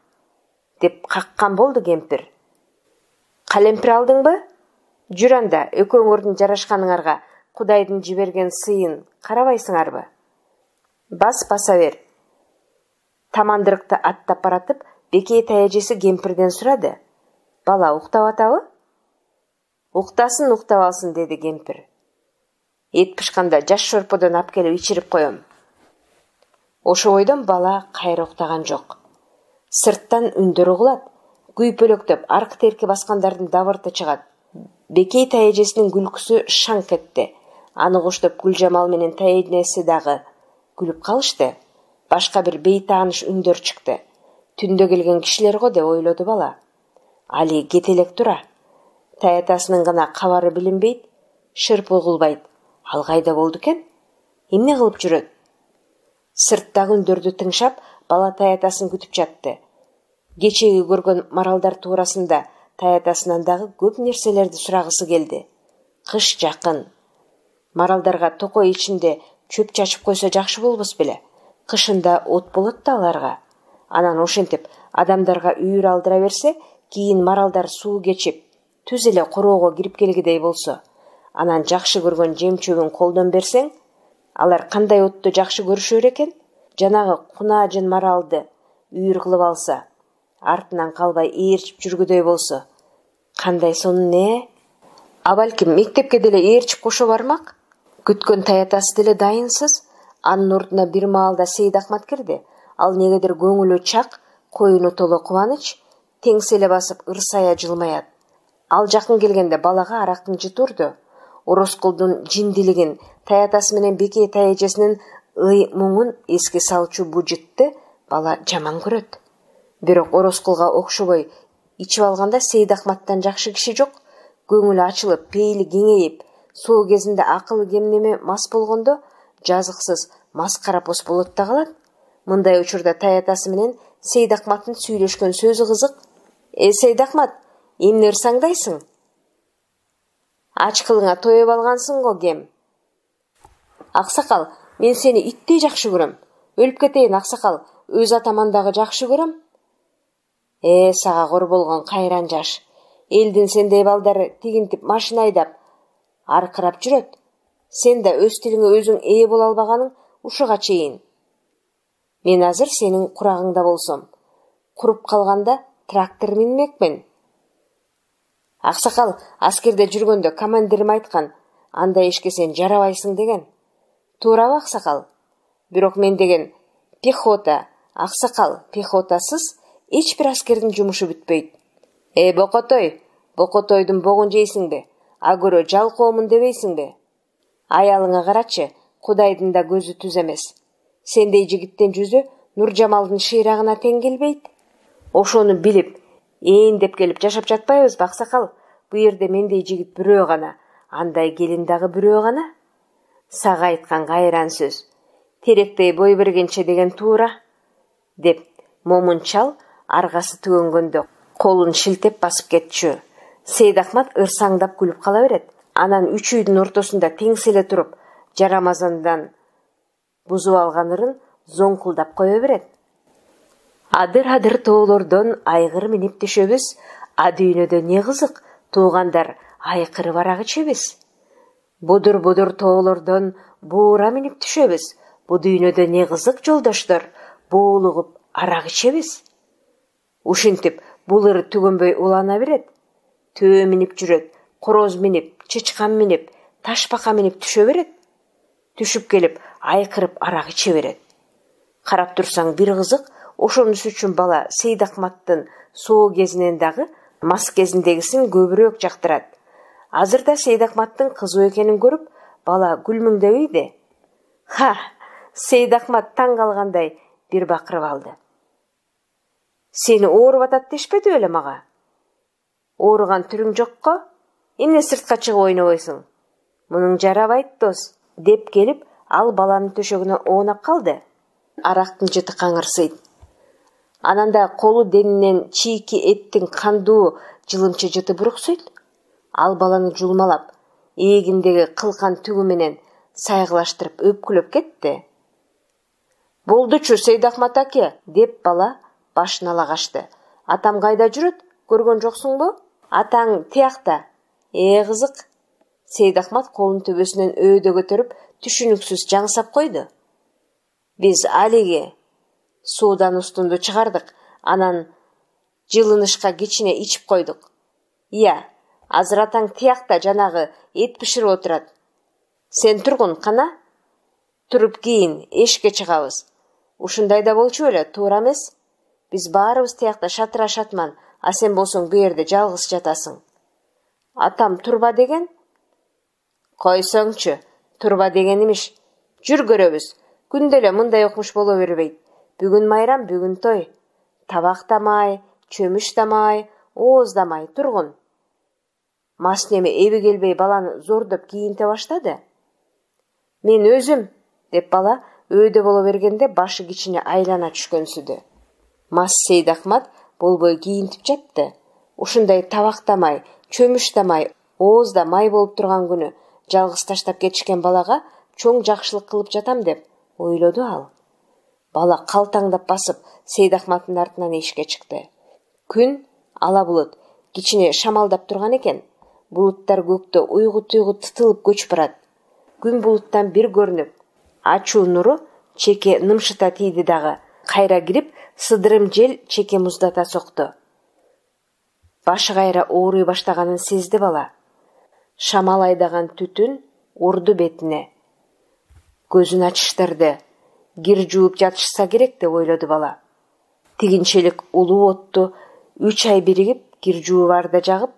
деп каккан болду кемпир. Калемпир алдыңбы? Жүр анда, экөөңөрдүн жарашканыңарга Кудайдын жиберген сыйын карабайсыңарбы? Баса бер. Тамандырыкты аттап баратып, Бекей тайэжеси кемпирден сурады. Бала уктап атабы? Уктасын, уктап алсын, деди кемпир. Эт пышканда жаш шорподон ап келип ичирип коем. Ошо бойдон бала кайра уктаган жок. Сырттан үндөр угулат, күйпөлөктөп аркы-терки баскандардын дабырты чыгат. Бекей тайэжесинин күлкүсү шаңк этти. Аны коштоп Гүлжамал менен тайэнеси дагы күлүп калышты. Башка бир бейтааныш үндөр чыкты. Түндө келген кишилер го деп ойлоду бала. Али кетелек тура. Таятасынын гана кабары билинбейт, шырп угулбайт. Ал кайда болду экен? Эмне кылып жүрөт? Сырттагы үндөрдү тыңшап, бала таятасын күтүп жатты. Кечеги көргөн маралдар туурасында таятасынан дагы көп нерселерди сурагысы келди. Кыш жакын. Маралдарга токой ичинде чөп чачып койсо жакшы болбос беле. Кышында от болот да аларга. Анан ошентип адамдарга үйүр алдыра берсе, кийин маралдар суу кечип, түз эле короого кирип келгидей болсо, анан жакшы көргөн жем-чөбүн колдон берсең, алар кандай отту жакшы көрүшөр экен? Жанагы кунаажын маралды үйүр кылып алса, артынан калбай ээрчип жүргүдөй болсо, кандай сонун А балким мектепке деле ээрчип кошо бармак? Күткөн таятасы деле дайынсыз. Анын ордуна бир маалда Сейдахмат кирди. Ал негедир көңүлү чак, коюну толо кубаныч, теңселе басып ырсая жылмаят. Ал жакын келгенде балага арактын жыты урду. Ороскулдун жиндилигин, таятасы менен Бекей таежесинин ый муңун эске салчу бу жытты бала жаман көрөт. Бирок Ороскулга окшобой ичип алганда Сейдахматтан жакшы киши жок. Көңүлү ачылып, пейили кеңейип, соо кезинде акылы кемнеме мас болгондо жазыксыз маскара пос болот да калат. Мындай учурда таятасы менен Сейдахматтын сүйлөшкөн сөзү кызык. Сейдахмат, эмне ырсаңдайсың? Ач кылыңа тоеп алгансың го кем. Аксакал, мен сени иттей жакшы көрөм. Өлүп кетейин аксакал, өз атаман дагы жакшы көрөм. Сага кор болгон кайран жаш. Элдин сендей балдары тигинтип машина айдап, аркырап жүрөт. Сен да өз тилиңе өзүң ээ боло албаганың ушуга чейин. Мен азыр сенин курагыңда болсом, куруп калганда трактор минмекмин. Аксакал, аскерде жүргөндө командирим айткан, андай ишке сен жарабайсың деген. Туурабы аксакал? Бирок мен деген пехота, аксакал, пехотасыз эч бир аскердин жумушу бүтпөйт. Бокотойдун богун жейсиңби? Агөрө жалкоомун дебейсиңби? Аялыңа карачы, Кудайдын да көзү түз эмес. Сендей жигиттин жүзү Нуржамалдын шыйрагына тең келбейт. Ошону билип, деп келип жашап жатпайбызбы аксакал? Бу жерде мендей жигит бирөө гана, андай келин дагы бирөө гана. Сага айткан кайран сөз. Теректей бой бергенче деген туура, деп момун чал аргасы түгөнгөндө колун шилтеп басып кетчү. Сейдахмат ырсаңдап күлүп кала берет. Анан үч үйдүн ортосунда теңселе туруп, жарамазандан бузуп алган ырын зоңкулдап кое берет. Адыр-адыр тоолордон айгыр минип түшөбүз, а дүйнөдө не кызык, туугандар айкырып арак ичебиз. Будур-будур тоолордон буура минип түшөбүз, бу дүйнөдө не кызык жолдоштор, боолугуп арак ичебиз. Ушинтип бул ыр түгөнбөй улана берет. Төө минип жүрөт, короз минип, чычкан минип, ташбака минип түшө берет. Түшүп келип айкырып арак иче берет. Карап турсаң бир кызык, ошонус үчүн бала Сейдахматтын соо кезинен дагы мас кезиндегисин көбүрөөк жактырат. Азыр да Сейдахматтын кызуу экенин көрүп, бала күлмүңдебейди. Сейдахмат таң калгандай бир бакырып алды. Сени ооруп атат дешпеди беле мага? Ооруган түрүң жокко? Эмне сыртка чыгып ойнобойсуң? Мунуң жарабайт дос, деп келип, ал баланын төшөгүнө оонап калды. Арактын жыты каңырсыйт. Анан да колу денинен чийки эттин кандуу жылымчы жыты буруксуйт. Ал баланы жулмалап, эгиндеги кылкан түгү менен сайгылаштырып өпкүлөп кетти. Болдучу Сейдахмат аке, деп бала башын ала качты. Атам кайда жүрөт? Көргөн жоксуңбу? Атаң тиякта. Кызык. Сейдахмат колун төбөсүнөн өөдө көтөрүп, түшүнүксүз жаңсап койду. Биз алиги суудан устунду чыгардык, анан жылынышка кичине ичип койдук. Азыр атаң тиякта жанагы эт бышырып отурат. Сен тургун кана? Туруп кийин эшикке чыгабыз. Ушундай да болчу беле, туура эмес? Биз баарыбыз тиякта шатыра шатман, а сен болсоң бу жерде жалгыз жатасың. Атам турба деген? Койсоңчу, турба деген имиш. Жүр көрөбүз. Күндө эле мындай окмуш боло бербейт. Бүгүн майрам, бүгүн той. Табактамай, чөмүштамай, ооздамай тургун. Мас неме эби келбей баланы зордоп кийинте баштады. Мен өзүм, деп бала өөдө боло бергенде башы кичине айлана түшкөнсүдү. Мас Сейдахмат болбой кийинтип жатты. ушундай табактамай, чөмүштамай, оозда май болуп турган күнү жалгыз таштап кетишкен балага чоң жакшылык кылып жатам деп ойлоду ал. Бала калтаңдап басып Сейдахматтын артынан эшикке чыкты. Күн ала булут, кичине шамалдап турган экен. Булуттар көктө уйгу-туйгу тытылып көчүп барат. Күн булуттан бир көрүнүп, ачуу нуру чеке нымшыта тийди дагы, кайра кирип, сыдырым жел чеке муздата сокту. Башы кайра ооруй баштаганын сезди бала. Шамал айдаган түтүн урду бетине. Көзүн ачыштырды. Кир жууп жатышса керек деп ойлоду бала. Тигинчелик улуу отту 3 ай биригип кир жуубарда жагып,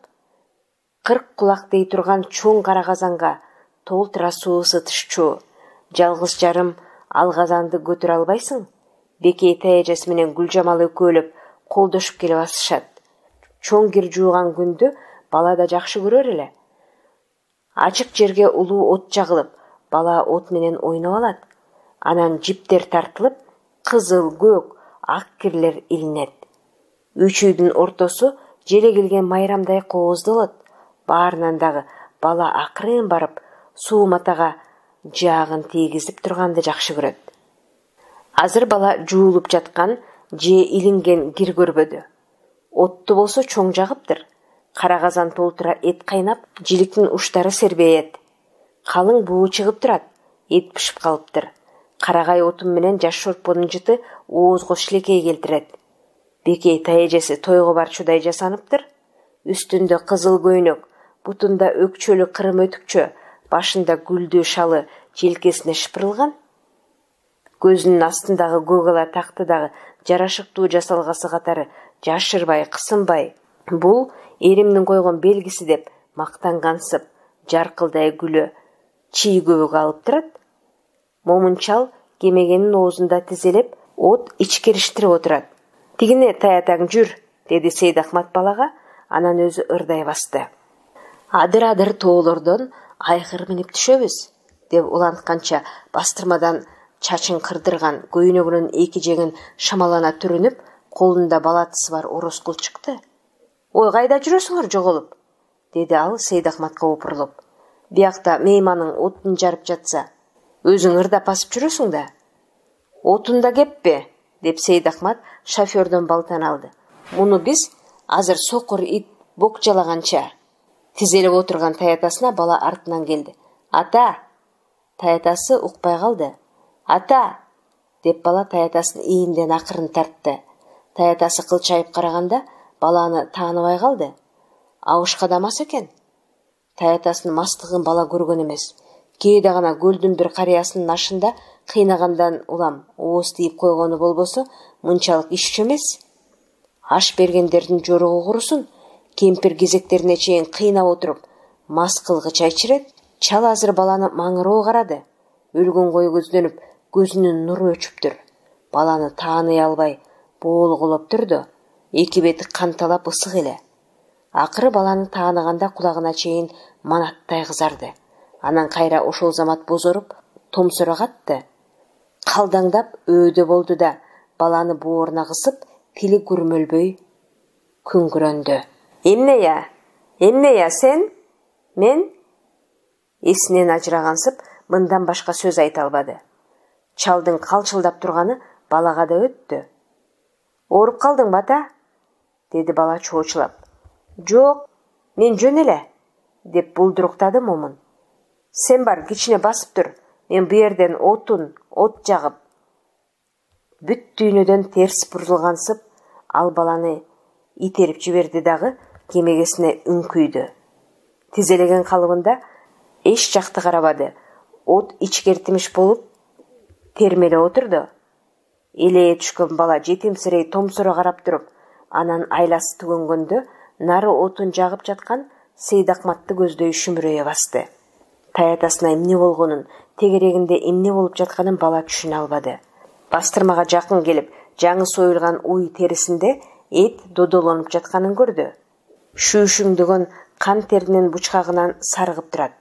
40 кулак дей турган чоң кара казанга толтура суу ысытышчу. Жалгыз жарым ал казанды көтөрө албайсың? Бекей таяжасы менен Гүлжамал экөөлөп колдошуп келип асышат. Чоң кир жууган күндү бала да жакшы көрөр эле. Ачык жерге улуу от жагылып, бала от менен ойноп алат. Анан жиптер тартылып, кызыл, көк, ак кирлер илинет. Үч үйдүн ортосу желе келген майрамдай кооздуу болот. Баарынан дагы бала акырын барып, суу матага жаагын тийгизип турганды жакшы көрөт. Азыр бала жуулуп жаткан же илинген кир көрбөдү. Отту болсо чоң жагыптыр. Кара казан толтура эт кайнап, жиликтин уштары сербейет. Калың буу чыгып турат, эт пишип калыптыр. Карагай отун менен жаш шорпонун жыты оозго шилекей келтирет. Бекей таяжасы тойго барчудай жасаныптыр. Үстүндө кызыл көйнөк, бутунда өкчөлү кырым өтүкчө, башында гүлдүү шалы желкесине шыпырылган. Көзүнүн астындагы гөгала такты дагы жарашыктуу жасалгасы катары жашырбай, кысынбай. Бул эримдин койгон белгиси деп мактангансып, жаркылдай күлө чий көбүк алып турат. Момунчал кемегенин оозунда тизелеп, от ичкириштирип отурат. Тигине таятаң жүр, деди Сейдахмат балага, анан өзү ырдай басты. Адыр-адыр тоолордон айгыр минип түшөбүз, деп улантканча бастырмадан чачын кырдырган, көйнөгүнүн эки жеңин шамалана түрүнүп, колунда балатысы бар ороскул чыкты. Ой, кайда жүрөсүңөр жоголуп? Деди ал Сейдахматка опурулуп. Биякта мейманың отун жарып жатса, өзүң ырдап басып жүрөсүң да. Отунда кеппе, деп Сейдахмат шофёрдон балтаны алды. Муну биз азыр сокур ит бокчалаганча. Тизелип отурган таятасына бала артынан келди. Ата! Таятасы укпай калды. Ата! Деп бала таятасын ийинден акырын тартты. Таятасы кылчайып караганда баланы тааныбай калды. Абышкадамас экен. Таятасынын мастыгын бала көргөн эмес. Кээде гана көлдүн бир карыясынын ашында кыйнагандан улам ооз тийип койгону болбосо мынчалык ишчи эмес. Аш бергендердин жоругу курусун, кемпир кезектерине чейин кыйнап отуруп, мас кылгыч ичирет. Чал азыр баланы маңыроо карады. Өлгөн кой көздөнүп, көзүнүн нуру өчүптүр. Баланы тааный албай боолголоп турду. Эки бети канталап ысык эле. Акыры баланы тааныганда кулагына чейин манаттай кызарды. Анан кайра ошол замат бозоруп, томсора катты. Калдаңдап өөдө болду да, баланы бооруна кысып, тили күрмөлбөй күңгүрөндү. Эмне сен? Мен? Эсинен ажырагансып, мындан башка сөз айта албады. Чалдын калчылдап турганы балага да өттү. Ооруп калдыңбы, ата? Деди бала чоочулап. Жок, мен жөн эле, деп булдуруктады момун. Сен бар, кичине басып тур, мен бу жерден от жагып. Бүт дүйнөдөн терс бурулгансып, ал баланы итерип жиберди дагы кемегесине үңкүйдү. Тизелеген калыбында эч жакты карабады. От ичкертимиш болуп термеле отурду. Элее түшкөн бала жетимсирей томсоро карап туруп, анан айласы түгөнгөндө нары отун жагып жаткан Сейдахматты көздөй шүмүрөйө басты. Таятасына эмне болгонун, тегерегинде эмне болуп жатканын бала түшүнө албады. Бастырмага жакын келип, жаңы союлган уй терисинде эт додолонуп жатканын көрдү. Шүүшүңдөгөн кан теринин бучкагынан саргып турат.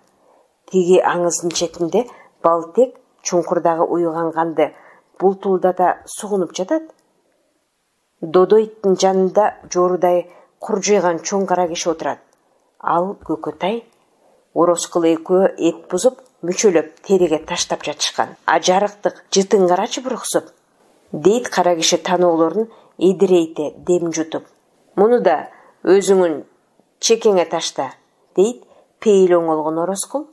Тиги аңыздын четинде балтек чуңкурдагы уйган канды бултулдата сугунуп жатат. Додо иттин жанында жорудай куржыйган чоң кара киши отурат. Ал Көкөтай. Ороскул экөө эт бузуп, мүчөлөп тереге таштап жатышкан. Ажарыктык жытын карачы буруксуп, дейт кара киши таноолорун эдирейте дем жутуп. Муну да өзүңүн чекеңе ташта, дейт пейил оңолгон Ороскул.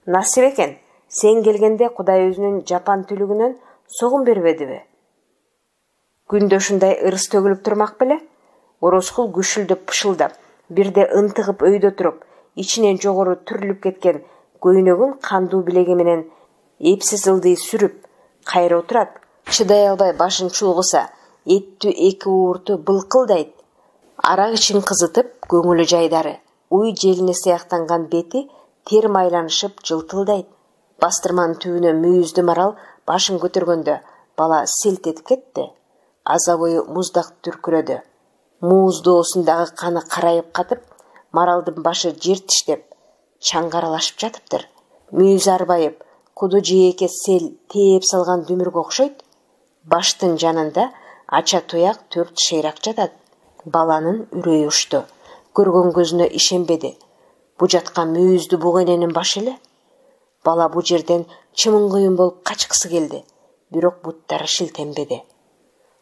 Насип экен, сен келгенде Кудай өзүнүн жапан түлүгүнөн согун бербедиби? Күндө ушундай ырыс төгүлүп турмак беле? Ороскул күшүлдөп пышылдап, бирде ынтыгып өйдө туруп, ичинен жогору түрүлүп кеткен көйнөгүн кандуу билеги менен эпсиз ылдый сүрүп, кайра отурат. Чыдай албай башын чулгуса, эттүү эки уурту былкылдайт. Арак ичин кызытып, көңүлү жайдары. Уй желине сыяктанган бети тер майланышып жылтылдайт. Бастырманын түбүнө мүйүздү марал башын көтөргөндө бала селт этип кетти. Аза бою муздак түркүрөдү. Мууз доосундагы каны карайып катып, маралдын башы жер тиштеп, чаңгаралашып жатыптыр. Мүйүз арбайып, куду жээкке сел тээп салган дүмүргө окшойт. Баштын жанында ача туяк 4 шыйрак жатат. Баланын үрөйү учту. Көргөн көзүнө ишенбеди. Бу жаткан мүйүздү бугененин башы эле. Бала бу жерден чымын-кыйын болуп качкысы келди, бирок буттары шилтенбеди.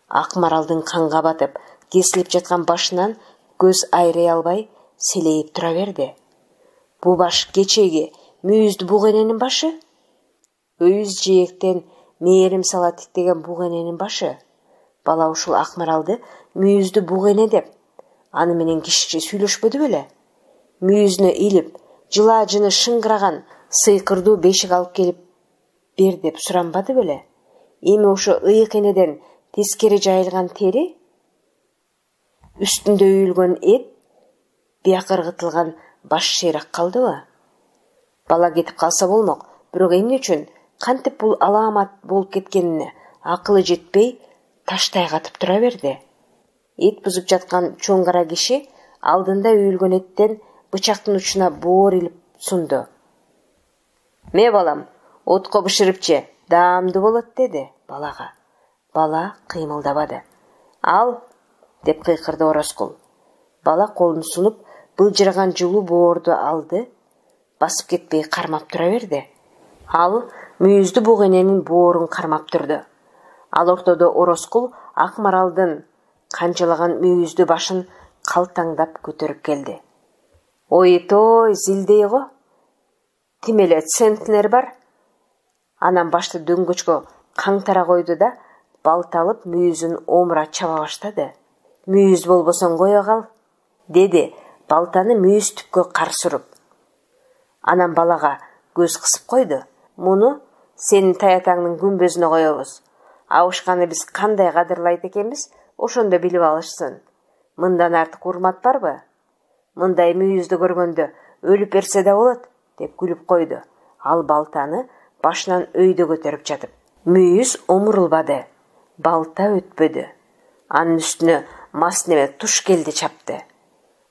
Ак маралдын канга батып, кесилип жаткан башынан көз айрый албай селейип тура берди. Бу баш кечеги мүйүздү бугененин башы? Өйүз жээктен мээрим сала тиктеген бугененин башы. Бала ушул ак маралды мүйүздү бугене деп, аны менен кишиче сүйлөшпөдү беле? Мүйүзүнө илип, жылаа-жыны шыңгыраган сыйкырдуу бешик алып келип бер деп суранбады беле? Эми ошо ыйык энеден тескери жайылган тери, үстүндө үйүлгөн эт, бияк ыргытылган баш шыйрак калдыбы? Бала кетип калса болмок, бирок эмне үчүн кантип бул алаамат болуп кеткенине акылы жетпей таштай катып тура берди. Эт бузуп жаткан чоң кара киши алдында үйүлгөн эттен бычактын учуна боор илип сунду. «Ме балам, отко бышырып же, даамдуу болот», деди балага. Бала кыймылдабады. «Ал», деп кыйкырды Ороскул. Бала колун сунуп, былжыраган жылуу боорду алды, басып кетпей кармап тура берди. Ал мүйүздү бугененин боорун кармап турду. Ал ортодо Ороскул ак маралдын канчалаган мүйүздү башын калтаңдап көтөрүп келди. «Ой-той, зилдей го. Тим эле центнер бар». Анан башты дөңгөчкө каңтара койду да, балта алып мүйүзүн омура чаба баштады. «Мүйүз болбосоң кое кал», деди, балтаны мүйүз түпкө карсырып. Анан балага көз кысып койду. «Муну сенин таятаңдын күмбөзүнө коебуз. Абышканы биз кандай кадырлайт экенбиз, ошондо билип алышсын. Мындан артык урмат барбы? Мындай мүйүздү көргөндө өлүп берсе да болот», деп күлүп койду. Ал балтаны башынан өйдө көтөрүп жатып. Мүйүз омурулбады, балта өтпөдү. Анын үстүнө мас неме туш келди чапты.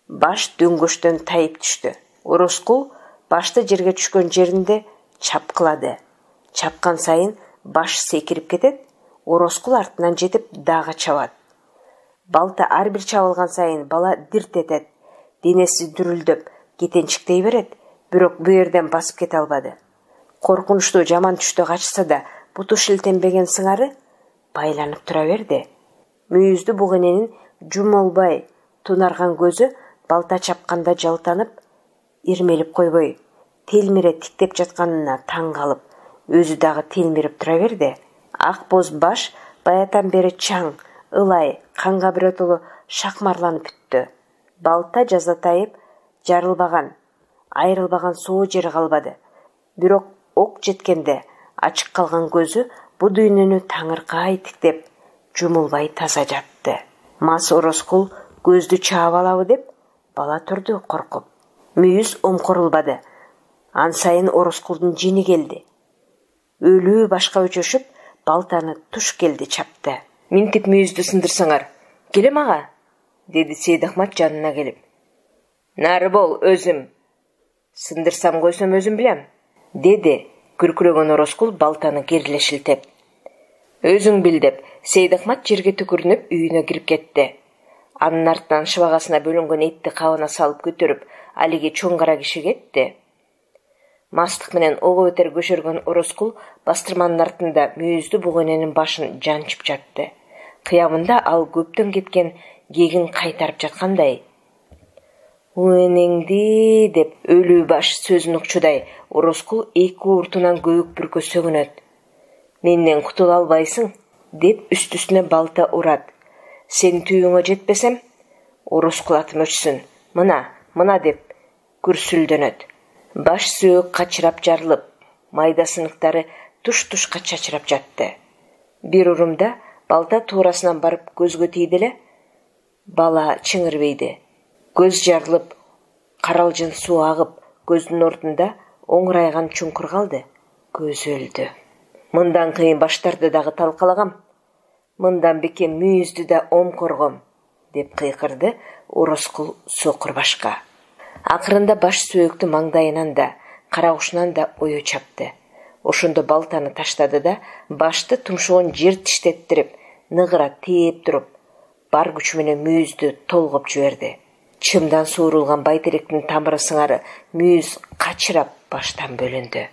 Баш дөңгөчтөн тайып түштү. Ороскул башты жерге түшкөн жеринде чапкылады. Чапкан сайын баш секирип кетет, Ороскул артынан жетип дагы чабат. Балта ар бир чабылган сайын бала дирт этет, денеси дүрүлдөп, кетенчиктей берет, бирок бу жерден басып кете албады. Коркунучтуу жаман түштө качса да, буту шилтенбеген сыңары байланып тура берди. Мүйүздү бугененин жумулбай тунарган көзү балта чапканда жалтанып, ирмелип койбой, телмире тиктеп жатканына таң калып, өзү дагы телмирип тура берди. Ак боз баш баятан бери чаң, ылай, канга биротоло шакмарланып бүттү. Балта жазатайып, жарылбаган, айрылбаган соо жери калбады. Бирок ок жеткенде ачык калган көзү бу дүйнөнү таңыркай тиктеп, жумулбай таза жатты. Мас Ороскул көздү чаап алабы деп, бала турду коркуп. Мүйүз омкорулбады. Ан сайын Ороскулдун жини келди. Өлүү башка өчөшүп, балтаны туш келди чапты. «Минтип мүйүздү сындырсаңар, келем ага», деди Сейдахмат жанына келип. «Нары бол, өзүм. Сындырсам койсом өзүм билем», деди күркүрөгөн Ороскул балтаны кериле шилтеп. «Өзүң бил», деп Сейдахмат жерге түкүрүнүп үйүнө кирип кетти. Анын артынан шыбагасына бөлөнгөн этти кабына салып көтөрүп, алиги чоң кара киши кетти. Мастык менен ого өтер көшөргөн Ороскул бастырманын артында мүйүздүү бугененин башын жанчып жатты. Кыямында ал көптөн кеткен кегин кайтарып жаткандай. Уэнеңди деп өлүү баш сөзүн укчудай Ороскул эки уртунан көбүк бүркө сөгүнөт. Менден кутула албайсың деп үстүсүнө балта урат. Сен түйүңө жетпесем, Ороскул атым өчсүн. Мына деп күрсүлдөнөт. Баш сөөк качырап жарылып, майда сыныктары туш-тушка чачырап жатты. Бир урумда балта туурасынан барып көзгө тийди эле. Бала чыңырбейди. Көз жарылып, каралжын суу агып, көздүн ордунда оңурайган чуңкур калды. Көз өлдү. Мындан кыйын баштарды дагы талкалагам. Мындан бекем мүйүздү да омкоргом, деп кыйкырды Ороскул сокур башка. Акырында баш сөөктү маңдайынан да, карагушунан да ою чапты. Ошондо балтаны таштады да, башты тумшугун жер тиштеттирип, ныгыра тээп туруп, бар күчү менен мүйүздү толгоп жиберди. Чымдан суурулган байтеректин тамыры сыңары мүйүз качырап баштан бөлүндү.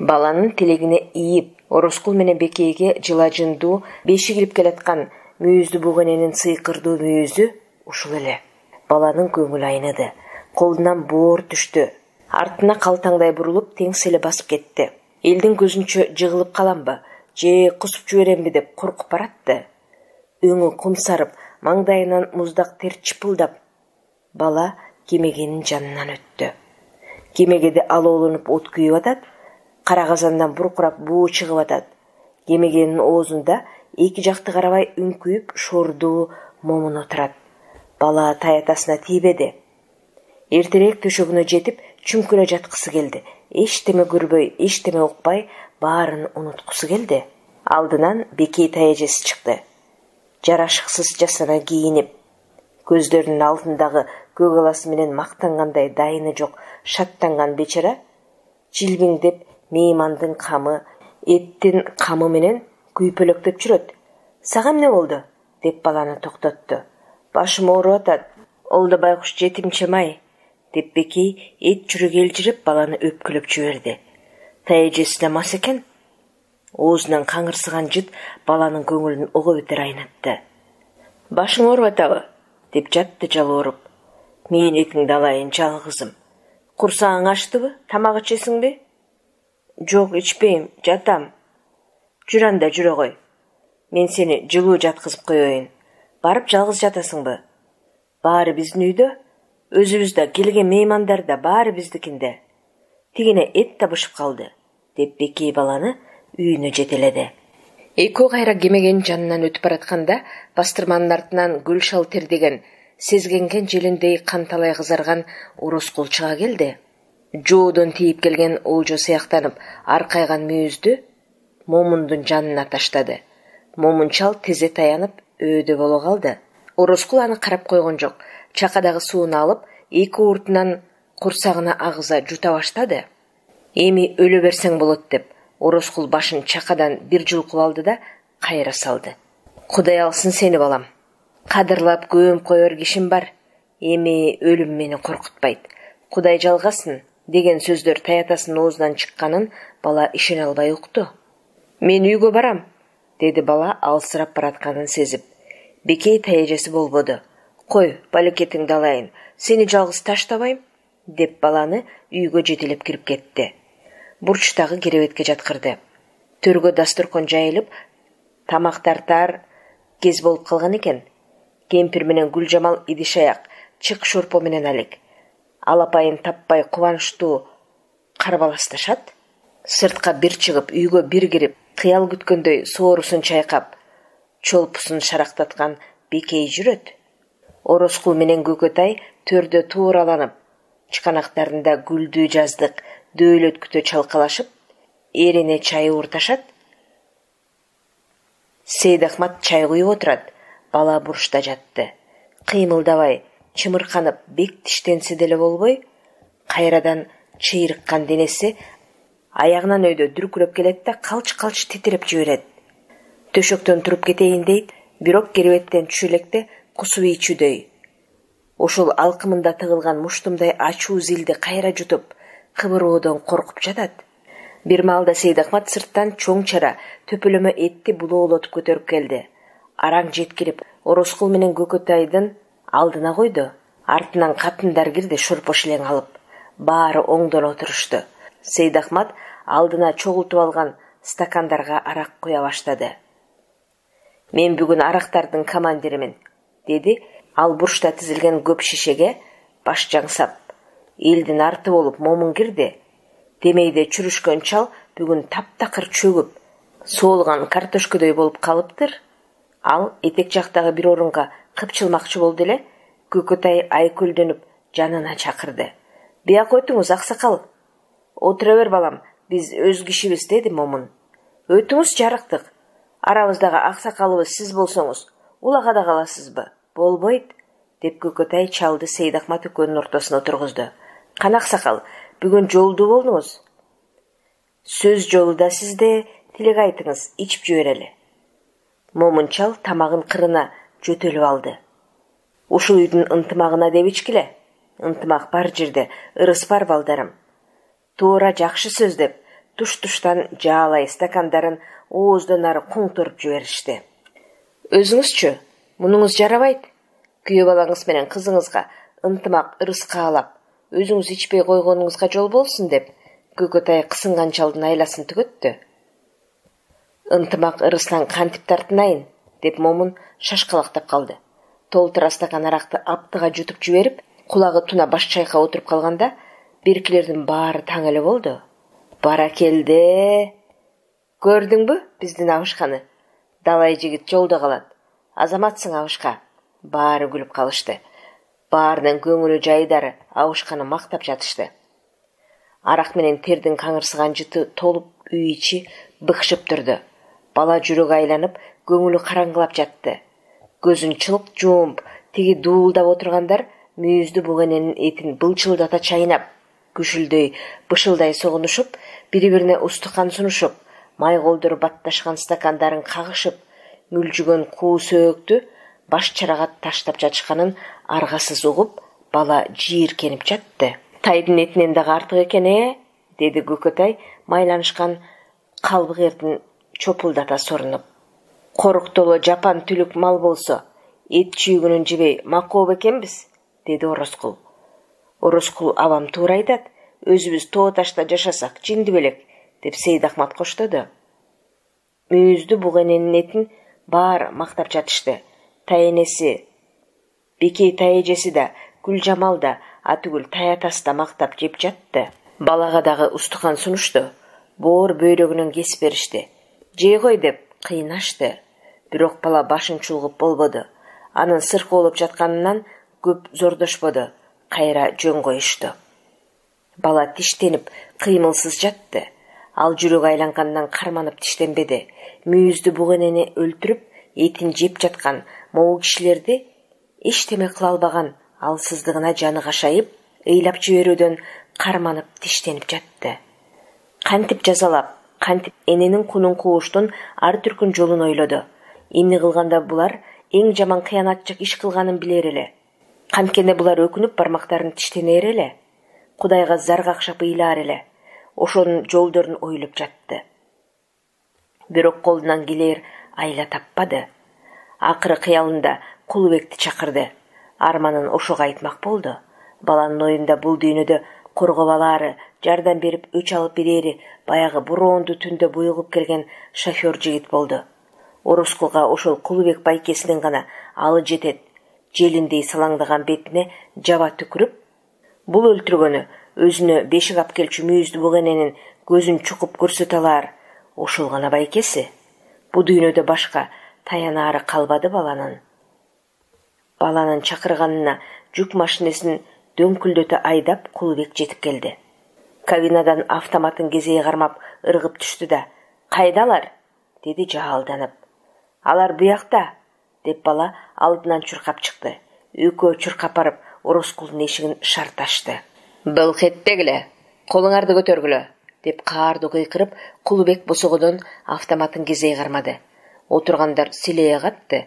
Баланын тилегине ийип, Ороскул менен Бекейге жылажындуу беши кирип келаткан мүйүздүү бугененин сыйкырдуу мүйүзү ушул эле. Баланын көңүлү айныды. Колунан боор түштү. Артына калтаңдай бурулуп, теңс эле басып кетти. Элдин көзүнчө жыгылып каламбы, же кусуп жиберемби деп коркуп баратты. Өңү кумсарып, маңдайынан муздак тер чыпылдап, бала кемегенин жанынан өттү. Кемегеде алоолонуп от күйүп атат, кара казандан буркурап буу чыгып атат. Кемегенин оозунда эки жакты карабай үңкүйүп шордуу момун отурат. Бала таятасына тийбеди. Эртерээк төшөгүнө жетип, чүмкүрө жаткысы келди. Эчтеме көрбөй, эчтеме укпай, баарын унуткусу келди. Алдынан Бекей таяжеси чыкты. Жарашыксыз жасана кийинип, көздөрүнүн алдындагы көк аласы менен мактангандай дайыны жок шаттанган бечара, жилбиңдеп меймандын камы, эттин камы менен күйпөлөктөп жүрөт. Сага эмне болду? Деп баланы токтотту. Башым ооруп атат. Ол да байкуш жетимче май. Деп Бекей эт жүрөк элжирип баланы өпкүлөп жиберди. Таяжесине мас экен. Оозунан каңырсыган жыт баланын көңүлүн ого бетер айнатты. Башың ооруп атабы? Деп жатты жалооруп. Мээнетиңди алайын жалгызым. Курсагың ачтыбы? Тамак ичесиңби? Жок, ичпейм, жатам. Жүр анда, жүрө кой. Мен сени жылуу жаткызып коеюн. Барып жалгыз жатасыңбы? Баары биздин үйдө, өзүбүз да, келген меймандар да баары биздикинде. Тигине эт да бышып калды, деп Бекей баланы үйүнө жетеледи. Экөө кайра кемегенин жанынан өтүп баратканда, бастырманын артынан гүл шал тердеген, сезгенген желиндей канталай кызарган Ороскул чыга келди. Жоодон тийип келген олжо сыяктанып, аркайган мүйүздү момундун жанына таштады. Момун чал тезе таянып, өөдө боло калды. Ороскул аны карап койгон жок. Чакадагы сууну алып, эки уртунан курсагына агыза жута баштады. Эми өлө берсең болот деп, Ороскул башын чакадан бир жулкуп алды да кайра салды. Кудай алсын сени балам. Кадырлап көмүп коер кишим бар. Эми өлүм мени коркутпайт. Кудай жалгасын деген сөздөр таятасынын оозунан чыкканын бала ишене албай укту. Мен үйгө барам, деди бала алсырап баратканын сезип. Бекей таяжеси болбоду. Кой, балекетиңди алайын, сени жалгыз таштабайм, деп баланы үйгө жетелеп кирип кетти. Бурчтагы керебетке жаткырды. Төргө дасторкон жайылып, тамак тартар кез болуп калган экен. Кемпир менен Гүлжамал идиш аяк, чык шорпо менен алек. Алапайын таппай кубанычтуу карбаласташат. Сыртка бир чыгып, үйгө бир кирип, кыял күткөндөй соорусун чайкап, чолпусун шарактаткан Бекей жүрөт. Ороскул менен Көкөтай төрдө туураланып, чыканактарында гүлдүү жаздык дөөлөт күтө чалкалашып, эрине чай уурташат. Сейдахмат чай куюп отурат. Бала бурушта жатты. Кыймылдабай, чымырканып, бек тиштенсе деле болбой, кайрадан чыйрыккан денеси аягынан өйдө дүркүрөп келет да калч-калч титиреп жиберет. Төшөктөн туруп кетейин дейт, бирок керебеттен түшө электе кусуп ичүүдөй. Ошол алкымында тыгылган муштумдай ачуу зилди кайра жутуп, кыбыроодон коркуп жатат. Бир маалда Сейдахмат сырттан чоң чара төпөлөмө этти булоолотуп көтөрүп келди. Араң жеткирип, Ороскул менен Көкөтайдын алдына койду. Артынан катындар кирди шурпош элең алып. Баары оңдон отурушту. Сейдахмат алдына чогултуп алган стакандарга арак куя баштады. Мен бүгүн арактардын командиримин, деди. Ал бурчта тизилген көп шишеге баш жаңсап. Элдин арты болуп момун кирди. Демейде чүрүшкөн чал бүгүн таптакыр чөгүп, соолган картошкадөй болуп калыптыр. Ал этек жактагы бир орунга кыпчылмакчы болду эле, Көкөтай айкөлдөнүп жанына чакырды. Бияк өтүңүз, аксакал. Отура бер балам, биз өз кишибиз, деди момун. Өтүңүз, жарыктык. Арабыздагы аксакалыбыз сиз болсоңуз, улагада каласызбы? Болбойт, деп Көкөтай чалды Сейдахмат экөөнүн ортосуна отургузду. Кана аксакал, бүгүн жолдуу болдуңуз. Сөз жолу да сизде, тилек айтыңыз, ичип жиберели. Момун чал тамагын кырына жөтөлүп алды. Ушул үйдүн ынтымагына деп ичкиле. Ынтымак бар жерде ырыс бар, балдарым. Туура жакшы сөз деп, туш-туштан жаалай стакандарын ооздон ары коңторуп жиберишти. Өзүңүзчү, мунуңуз жарабайт. Күйөө балаңыз менен кызыңызга ынтымак ырыс каалап, өзүңүз ичпей койгонуңузга жол болсун деп, Көкөтай кысынган чалдын айласын түгөттү. Ынтымак ырыстан кантип тартынайын, деп момун шашкалактап калды. Толтура стакан аракты аптыга жутуп жиберип, кулагы туна баш чайкап отуруп калганда, биркилердин баары таң эле болду. Баракелде! Көрдүңбү биздин абышканы? Далай жигит жолдо калат. Азаматсың, абышка. Баары күлүп калышты. Баарынын көңүлү жайдары абышканы мактап жатышты. Арак менен тердин каңырсыган жыты толуп үй ичи быкшып турду. Бала жүрөгү айланып, көңүлү караңгылап жатты. Көзүн чылык жумуп, тиги дуулдап отургандар мүйүздү бугененин этин былчылдата чайнап, күшүлдөй, бышылдай согунушуп, бири-бирине устукан сунушуп, май колдору батташкан стакандарын кагышып, мүлжүгөн куу сөөктү баш чарага таштап жатышканын аргасыз угуп, бала жийиркенип жатты. Тайдын этинен дагы артык экен, деди Көкөтай майланышкан калбык эрдин чопулдата сорунуп. Коруктоло жапан түлүк мал болсо, эт чүйгүнүн жебей макоо бекенбиз, деди Ороскул. Ороскул абам туура айтат, өзүбүз тоо ташта жашасак жинди белек, деп Сейдахмат коштоду. Мүйүздү бугененин этин баар мактап жатышты. Тайенеси, Бекей тайэжеси да, Гүлжамал да, атүгүл таятас да мактап жеп жатты. Балага дагы устукан сунушту. Боор бөйрөгүнөн кесип беришти. Жей кой деп кыйнашты. Бирок бала башын чулгуп болбоду. Анын сыркы болуп жатканынан көп зордошподу. Кайра жөн коюшту. Бала тиштенип, кыймылсыз жатты. Ал жүрөк айлангандан карманып тиштенбеди. Мүйүздү бугенени өлтүрүп, этин жеп жаткан могу кишилерди эчтеме кыла албаган алсыздыгына жаны кашайып, ыйлап жиберүүдөн карманып тиштенип жатты. Кантип жазалап, кантип эненин кунун кууштун ар түркүн жолун ойлоду. Эмне кылганда булар эң жаман кыянатчык иш кылганын билер эле. Канткенде булар өкүнүп бармактарын тиштенер эле. Кудайга зар какшап ыйлаар эле. Ошонун жолдорун ойлоп жатты. Бирок колунан келер айла таппады. Акыры кыялында Кулубекти чакырды. Арманын ошого айтмак болду. Баланын оюнда бул дүйнөдө коргоп алаары, жардам берип өч алып берери баягы буроонду түндө буйугуп келген шофер жигит болду. Ороскулга ошол Кулубек байкесинин гана алы жетет. Желиндей салаңдаган бетине жаба түкүрүп, бул өлтүргөнү өзүнө бешик ап келчү мүйүздү бугененин көзүн чукуп көрсөтө алар. Ошол гана байкеси. Бу дүйнөдө башка таянаары калбады баланын. Баланын чакырганына жүк машинесин дөңкүлдөтө айдап Кулубек жетип келди. Кабинадан автоматын кезеги кармап ыргып түштү да, "Кайдалар?" деди жаалданып. "Алар буякта", деп бала алдынан чуркап чыкты. Экөө чуркап барып Ороскулдун эшигин шарташты. "Былк этпегиле, колуңарды көтөргүлө", деп каардуу кыйкырып, Кулубек босогодон автоматын кезеги кармады. Отургандар силее катты,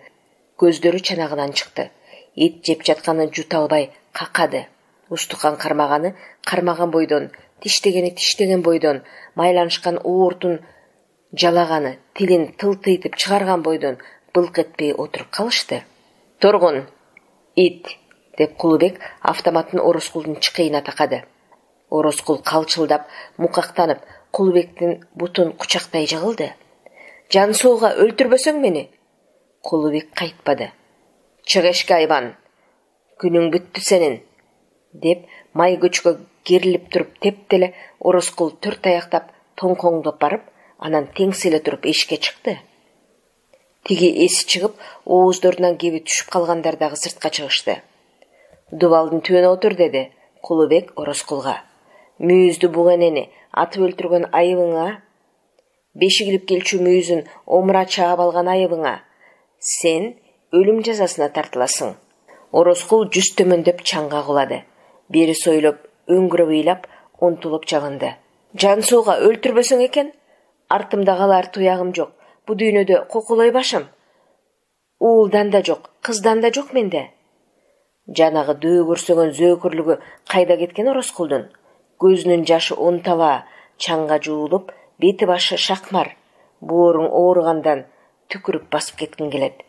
көздөрү чанагынан чыкты. ет жеп жатқанын жута албай какады. Устукан кармаган бойдон, тиштеген бойдон, майланышкан ууртун жалаганы, тилин тылтыйтып чыгарган бойдон былк этпей отуруп калышты. Торгун, ит, деп Кулубек автоматын Орозкулдун чыкыйына такады. Орозкул калчылдап, мукактанып, Кулубектин бутун кучактай жыгылды. Жан сууга өлтүрбөсөң мени? Кулубек кайтпады. Чык эшикке айбан, күнүң бүттү сенин, деп май көчкө керилип туруп тептеле Орозкул төрт аяктап тоңкоңдоп барып, анан теңселе туруп эшикке чыкты. Тиги эси чыгып, ооздорунан кеби түшүп калгандар дагы сыртка чыгышты. Дубалдын түбүнө отур, деди Кулубек Орозкулга. Мүйүздү буг энени атып өлтүргөн айыбыңа, бешигилип келчү мүйүзүн омура чаап алган айыбыңа сен өлүм жазасына тартыласың. Орозкул жүз төмөндөп чаңга кулады. Бери сойлоп, өңгүрөп ыйлап, онтулуп жалынды. Жан сууга өлтүрбөсөң экен, артымда калар туягым жок. Бу дүйнөдө кокулой башым. Уулдан да жок, кыздан да жок менде. Жанагы дөөгөрсөгөн зөөкүрлүгү кайда кеткен Орозкулдун? Көзүнүн жашы онтала, чаңга жуулуп, бети башы шакмар, бооруң ооругандан түкүрүп басып кеткин келет.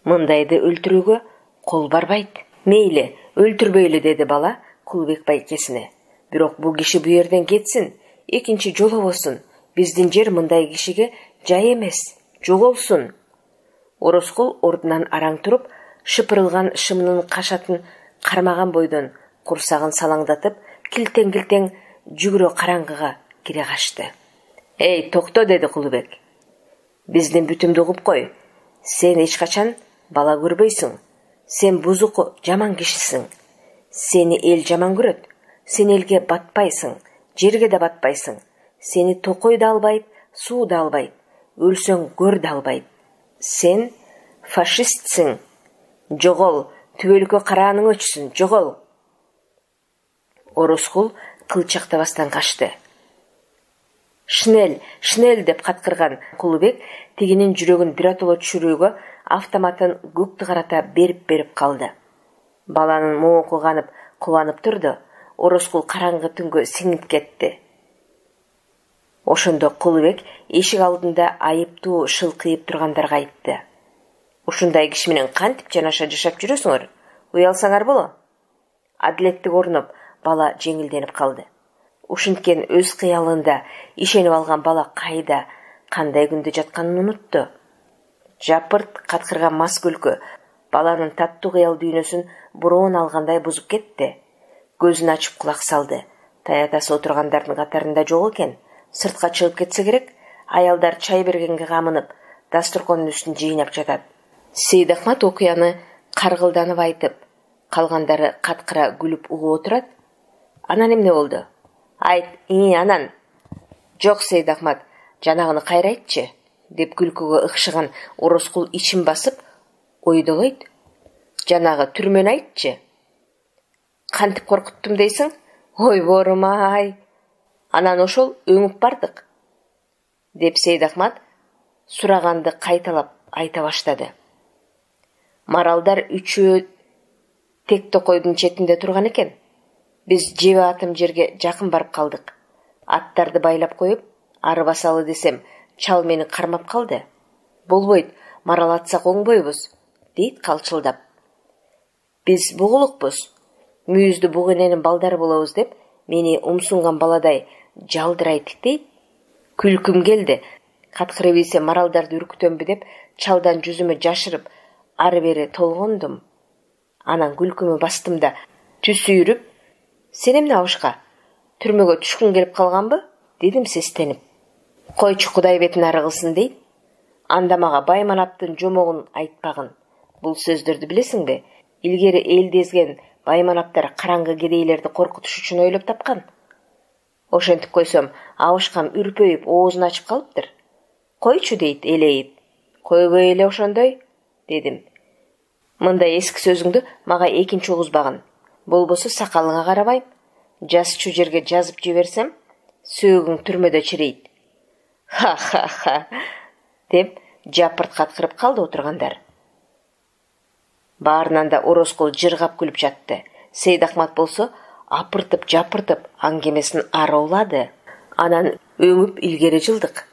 Мындайды өлтүрүүгө кол барбайт. Мейли, өлтүрбөйлү, деди бала Кулубек байкесине. Бирок бул киши бу жерден кетсин, экинчи жолобосун. Биздин жер мындай кишиге жай эмес, жоголсун. Орозкул ордунан араң туруп, шыпырылган шымынын кашатын кармаган бойдон курсагын салаңдатып, килтең жүгүрө караңгыга кире качты. Эй, токто, деди Кулубек. Биздин бүтүмдү угуп кой. Сен эч качан бала көрбөйсүң. Сен бузуку жаман кишисиң. Сени эл жаман көрөт. Сен элге батпайсың, жерге да батпайсың. Сени токой да албайт, суу да албайт. Өлсөң көр да албайт. Сен фашистсиң. Жогол, түбөлүккө карааның өчсүн, жогол. Орозкул кылчактабастан качты. Шнель деп каткырган Кулубек тигинин жүрөгүн биротоло түшүрүүгө автоматын көктү карата берип калды. Баланын моңку кубанып турду. Орозкул караңгы түнгө сиңип кетти. Ошондо Кулубек эшик алдында айыптуу шылкыйып тургандарга айтты. Ушундай киши менен кантип жанаша жашап жүрөсүңөр? Уялсаңар боло? Адилеттик орнуп, бала жеңилденип калды. Ушинткен өз кыялында ишенип алган бала кайда, кандай күндө жатканын унутту. Жапырт каткырган мас күлкү баланын таттуу кыял дүйнөсүн буроон алгандай бузуп кетти. Көзүн ачып кулак салды. Таятасы отургандардын катарында жок экен. Сыртка чыгып кетсе керек, аялдар чай бергенге камынып, дасторкондун үстүн жыйнап жатат. Сейдахмат окуяны каргылданып айтып, калгандары каткыра күлүп угуп отурат. Анан эмне болду? Айт, анан. Жок, Сейдахмат, жанагыны кайра айтчы, деп күлкүгө ыкшыган Орозкул ичин басып ойдолойт. Жанагы түрмөнү айтчы. Кантип коркуттум дейсиң? Ой, боорум-ай. Анан ошол өңүп бардык, деп Сейдахмат сураганды кайталап айта баштады. Маралдар үчөө тек токойдун четинде турган экен. Биз жеби атым жерге жакын барып калдык. Аттарды байлап коюп, ары басалы десем, чал мени кармап калды. Болбойт, марал атсак оңбойбуз, дейт калчылдап. Биз бугулукпуз, мүйүздү буг эненин балдары болобуз деп, мени умсунган баладай жалдырай тиктейт. Күлкүм келди. Каткырып ийсе маралдарды үркүтөмбү деп, чалдан жүзүмө жашырып, ары бери толгондум. Анан күлкүмө бастым да, түсү үйрүп, сен эмне абышка? Түрмөгө түшкүң келип калганбы? Дедим сестенип. Койчу Кудай бетин ары кылсын дейт. Анда мага Байманаптын жомогун айтпагын. Бул сөздөрдү билесиңби? Илгери элди эзген Байманаптар караңгы кедейлерди коркутуш үчүн ойлоп тапкан. Ошентип койсом, абышкам үрпөйүп, оозун ачып калыптыр. Койчу дейт элейип. Койбой эле ошондой, дедим. Мындай эски сөзүңдү мага экинчи угузбагын. Болбосо сакалыңа карабайм. Жазчу жерге жазып жиберсем, сөөгүң түрмөдө чирейт. Ха, деп жапырт каткырып калды отургандар. Баарынан да Ороскул жыргап күлүп жатты. Сейдахмат болсо апыртып жапыртып аңгемесин ары улады. Анан өңүп илгери жылдык.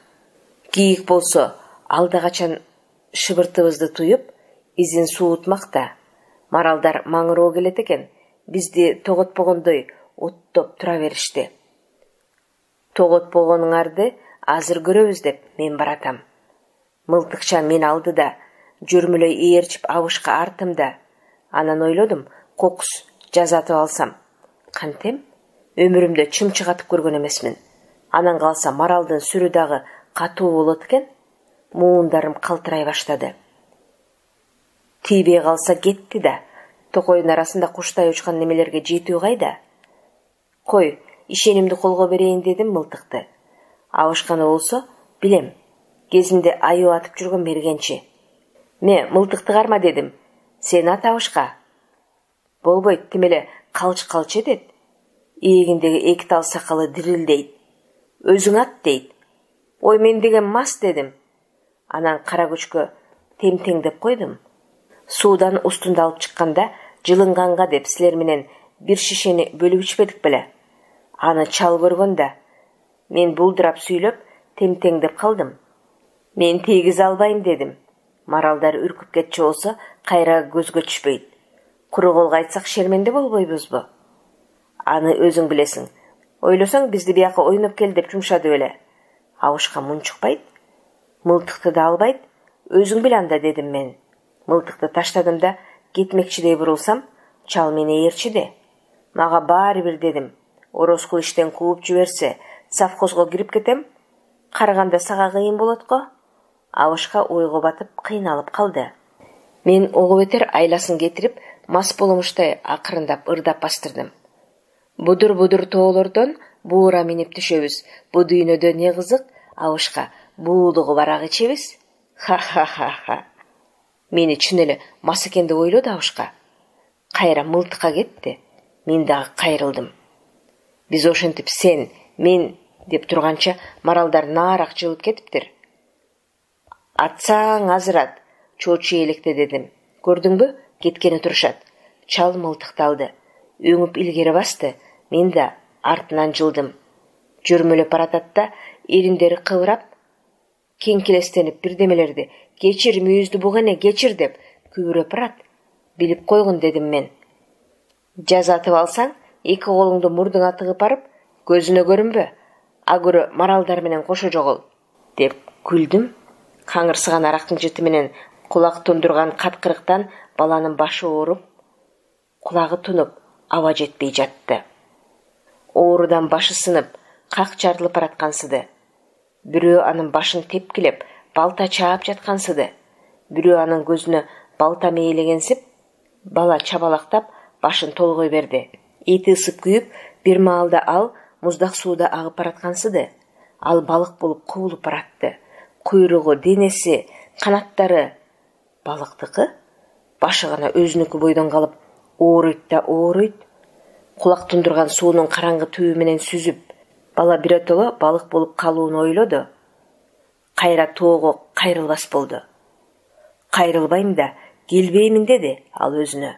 Кийик болсо алда качан шыбыртыбызды туюп, изин суутмакта. Маралдар маңыроо келет экен, бизди тоготпогондой оттоп тура беришти. Тоготпогонуңарды азыр көрөбүз деп мен баратам. Мылтыкча мен алды да, жүрмүлөй ээрчип абышка артым да. Анан ойлодум, кокус жазатып алсам. Кантем? Өмүрүмдө чымчык атып көргөн эмесмин. Анан калса маралдын сүрү дагы катуу болот экен. Муундарым калтырай баштады. Тийбей калса кетти да. Токойдун арасында куштай учкан немелерге жетүү кайда? Кой, ишенимди колго берейин дедим мылтыкты. Абышканы болсо, билем. Кезинде аю атып жүргөн мергенчи. Мен мылтыкты карма дедим. Сен ат абышка. Болбойт, тимеле калч этет. Ийигиндеги эки тал сакалы дирилдейт. Өзүң ат дейт. Ой, мен деген мас дедим. Анан кара күчкө темтеңдеп койдум. Суудан устунда алып чыкканда жылынганга деп силер менен бир шишени бөлүп ичпедик беле. Аны чал көргөндө мен булдурап сүйлөп темтеңдеп калдым. Мен тийгиз албайм дедим. Маралдар үркүп кетчү болсо кайра көзгө түшпөйт. Куру колго айтсак шерменде болбойбузбу? Аны өзүң билесиң. Ойлосоң бизди бияка ойноп кел деп жумшады беле. Абышка мунчукпайт. Мылтыкты да албайт. Өзүң бил анда дедим мен. Мылтыкты таштадым да кетмекчидей бурулсам, чал мени ээрчиди. Мага баары бир дедим. Ороскул иштен кууп жиберсе, совхозго кирип кетем. Караганда сага кыйын болот го. Абышка ойго батып кыйналып калды. Мен ого бетер айласын кетирип, мас боломуштай акырындап ырдап бастырдым. Будур тоолордон буура минип түшөбүз. Бу дүйнөдө не кызык? Абышка буулугу барак ичебиз. Ха. Мени чын эле мас экен деп ойлоду абышка. Кайра мылтыкка кетти. Мен дагы кайрылдым. Биз ошентип сен, мен деп турганча маралдар наараак жылып кетиптир. Атсаң азыр ат, чоочу электе дедим. Көрдүңбү? Кеткени турушат. Чал мылтыкты алды. Өңүп илгери басты. Мен да артынан жылдым. Жүрмөлөп баратат да, эриндери кыбырап, кеңкелестенип бирдемелерди кечир мүйүздү бугене кечир деп күбүрөп барат. Билип койгун дедим мен. Жазатып алсаң, эки колуңду мурдуңа тыгып барып, көзүнө көрүнбө. Агыры маралдар менен кошо жогол деп күлдүм. Каңырсыган арактын жыты менен кулак тундурган каткырыктан баланын башы ооруп, кулагы тунуп, аба жетпей жатты. Оорудан башы сынып, как жарылып бараткансыды. Бирөө анын башын тепкилеп, балта чаап жаткансыды. Бирөө анын көзүнө балта мээлегенсип, бала чабалактап башын толгой берди. Эти ысып күйүп, бир маалда ал муздак сууда агып бараткансыды. Ал балык болуп кубулуп баратты. Куйругу, денеси, канаттары балыктыкы, башы гана өзүнүкү бойдон калып ооруйт. Кулак тундурган суунун караңгы түбү менен сүзүп, бала биротоло балык болуп калууну ойлоду. Кайра тоого кайрылбас болду. Кайрылбайм да, келбеймин деди ал өзүнө.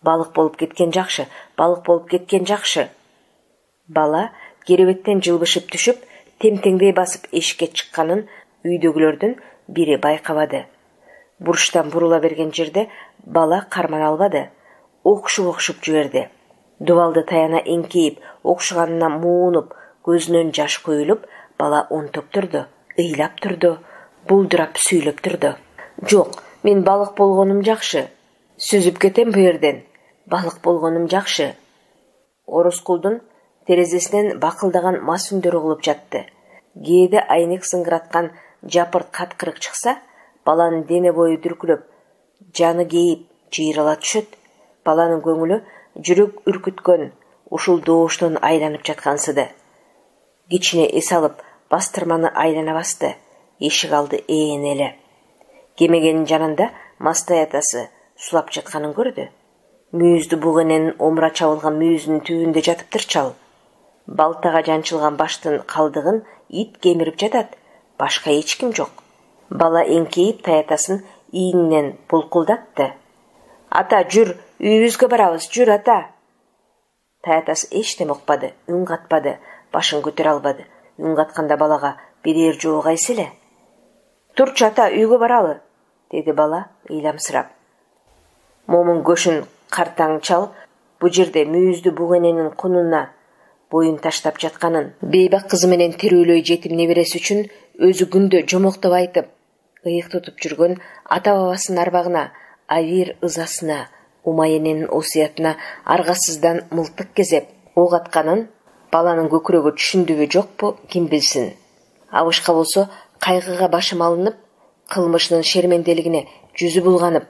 Балык болуп кеткен жакшы. Бала керебеттен жылбышып түшүп, темтеңдей басып эшикке чыкканын үйдөгүлөрдүн бири байкабады. Бурчтан бурула берген жерде бала кармана албады. Окшуп жиберди. Дубалды таяна эңкейип, окшуганына муунуп, көзүнөн жаш көйүлүп, бала онтоп турду, ыйлап турду, булдурап сүйлөп турду. Жок, мен балык болгонум жакшы. Сүзүп кетем бу жерден. Балык болгонум жакшы. Ороскулдун терезесинен бакылдаган мас үндөр угулуп жатты. Кээде айнек сыңгыраткан жапырт каткырык чыкса, баланын дене бою дүркүлөп, жаны кейип, жыйрала түшөт. Баланын көңүлү жүрөк үркүткөн ушул добуштон айланып жаткансыды. Кичине эс алып, бастырманы айлана басты. Эшик алды ээн эле. Кемегенин жанында мастай атасы сулап жатканын көрдү. Мүйүздү бугененин омура чабылган мүйүзүнүн түбүндө жатыптыр чал. Балтага жанчылган баштын калдыгын ит кемирип жатат. Башка эч ким жок. Бала эңкейип таятасын ийинен булкулдатты. Ата, жүр, үйүбүзгө барабыз, жүр ата. Таятасы эчтеме укпады, үн катпады, башын көтөрө албады. Үн катканда балага берер жоо кайсы эле? Турчу ата, үйгө баралы, деди бала ыйламсырап. Момун көшүн картаң чал бу жерде мүйүздү бугененин кунуна боюн таштап жатканын, бейбак кызы менен терүүлөй жетим небереси үчүн өзү күндө жомоктоп айтып, ыйык тутуп жүргөн ата бабасынын арбагына, Авир ызасына, Умайененин осуятына аргасыздан мылтык кезеп ок атканын баланын көкүрөгү түшүндүбү жокпу, ким билсин. Абышка болсо кайгыга башы малынып, кылмышынын шерменделигине жүзү булганып,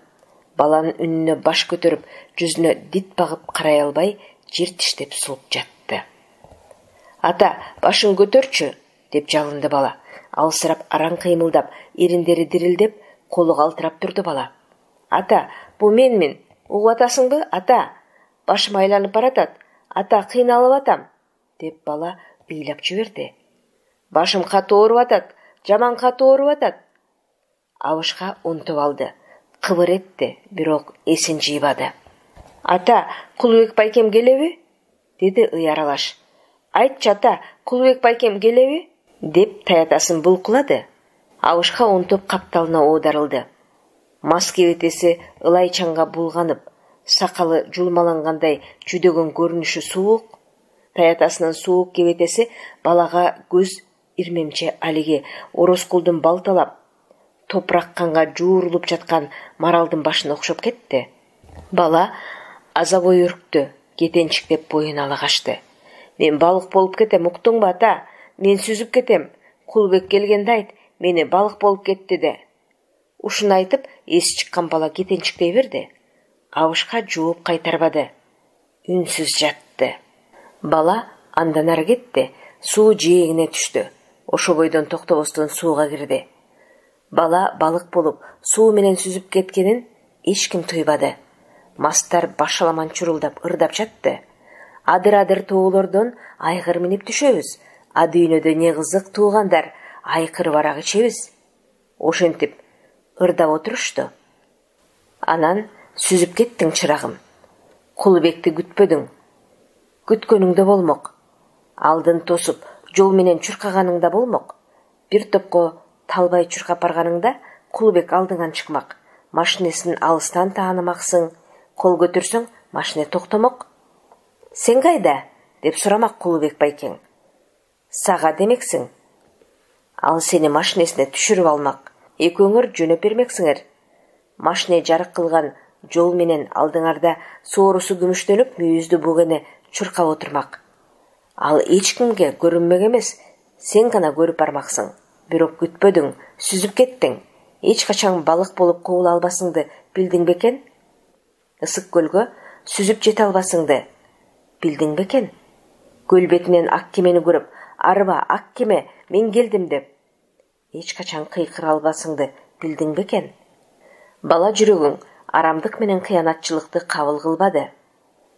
баланын үнүнө баш көтөрүп, жүзүнө дит багып карай албай, жер тиштеп сулуп жатты. Ата, башын көтөрчү, деп жалынды бала. Алсырап араң кыймылдап, ириндери дирилдеп, колу калтырап турду бала. Ата, бу менмин. Угуп атасыңбы, ата? Башым айланып баратат. Ата, кыйналып атам, деп бала ыйлап жиберди. Башым катуу ооруп атат, жаман катуу ооруп атат. Абышка унтуп алды. Кыбыр этти, бирок эсин жыйбады. Ата, Кулубек байкем келеби? Деди ыяралаш. Айтчы ата, Кулубек байкем келеби? Деп таятасын булкулады. Абышка унтуп капталына оодарылды. Мас кебетеси ылайчанга булганып, сакалы жулмалангандай жүдөгөн көрүнүшү суук. Таятасынын суук кебетеси балага көз ирмемче алиги Ороскулдун балталап, топурак канга жуурулуп жаткан маралдын башына окшоп кетти. Бала аза бой үрктү, кетенчиктеп боюн ала качты. Мен балык болуп кетем, уктуңбу ата? Мен сүзүп кетем. Кулубек келгенде айт, мени балык болуп кетти де. Ушуну айтып, эси чыккан бала кетенчиктей берди. Абышка жооп кайтарбады. Үнсүз жатты. Бала андан ары кетти, суу жээгине түштү. Ошо бойдон токтобостон сууга кирди. Бала балык болуп, суу менен сүзүп кеткенин эч ким туйбады. Мастар башаламан чурулдап, ырдап жатты. Адыр-адыр тоолордон айгыр минип түшөбүз. А дүйнөдө не кызык туугандар, айкыр барак ичебиз. Ошентип ырдап отурушту. Анан сүзүп кеттиң чырагым. Кулубекти күтпөдүң. Күткөнүңдө болмок. Алдын тосуп, жол менен чуркаганыңда болмок. Бир топко талбай чуркап барганыңда Кулубек алдыңан чыкмак. Машинесин алыстан таанымаксың. Кол көтөрсөң, машине токтомок. Сен кайда? Деп сурамак Кулубек байкең. Сага демексиң. Ал сени машинесине түшүрүп алмак. Экөөңөр жөнөп бермексиңер. Машине жарык кылган жол менен алдыңарда соорусу күмүштөнүп, мүйүздү бугене чуркап отурмак. Ал эч кимге көрүнмөк эмес, сен гана көрүп бармаксың. Бирок күтпөдүң, сүзүп кеттиң. Эч качан балык болуп куула албасыңды билдиң бекен? Ысык көлгө сүзүп жете албасыңды билдиң бекен? Көл бетинен ак кемени көрүп, арба, ак кеме, мен келдим деп, эч качан кыйкыра албасыңды билдиң бекен? Бала жүрөгүң арамдык менен кыянатчылыкты кабыл кылбады.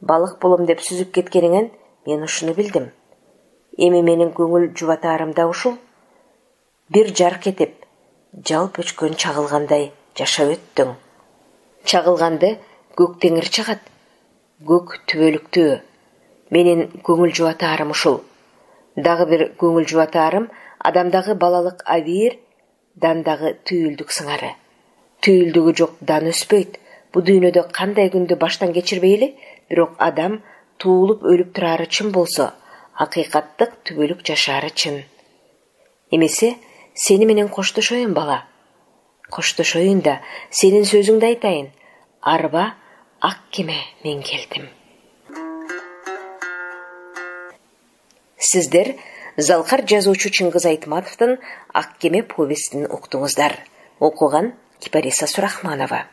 Балык болом деп сүзүп кеткениңен мен ушуну билдим. Эми менин көңүл жубатаарым да ушул. Бир жарк этип, жалп өчкөн чагылгандай жашап өттүң. Чагылганды көк теңир чагат, көк түбөлүктүү. Менин көңүл жубатаарым ушул. Дагы бир көңүл жубатаарым адамдагы балалык Авир, дандагы түйүлдүк сыңары. Түйүлдүгү жок дан өспөйт. Бу дүйнөдө кандай күндү баштан кечирбейли, бирок адам туулуп өлүп турары чын болсо, акыйкаттык түбөлүк жашаары чын. Эмесе, сени менен коштошоюн бала. Коштошоюн да, сенин сөзүңдү айтайын. Арба, ак кеме, мен келдим. Сиздер Залкар жазуучу Чыңгыз Айтматовдун Ак кеме повестин уктуңуздар. Окуган Кипариса Сурахманова.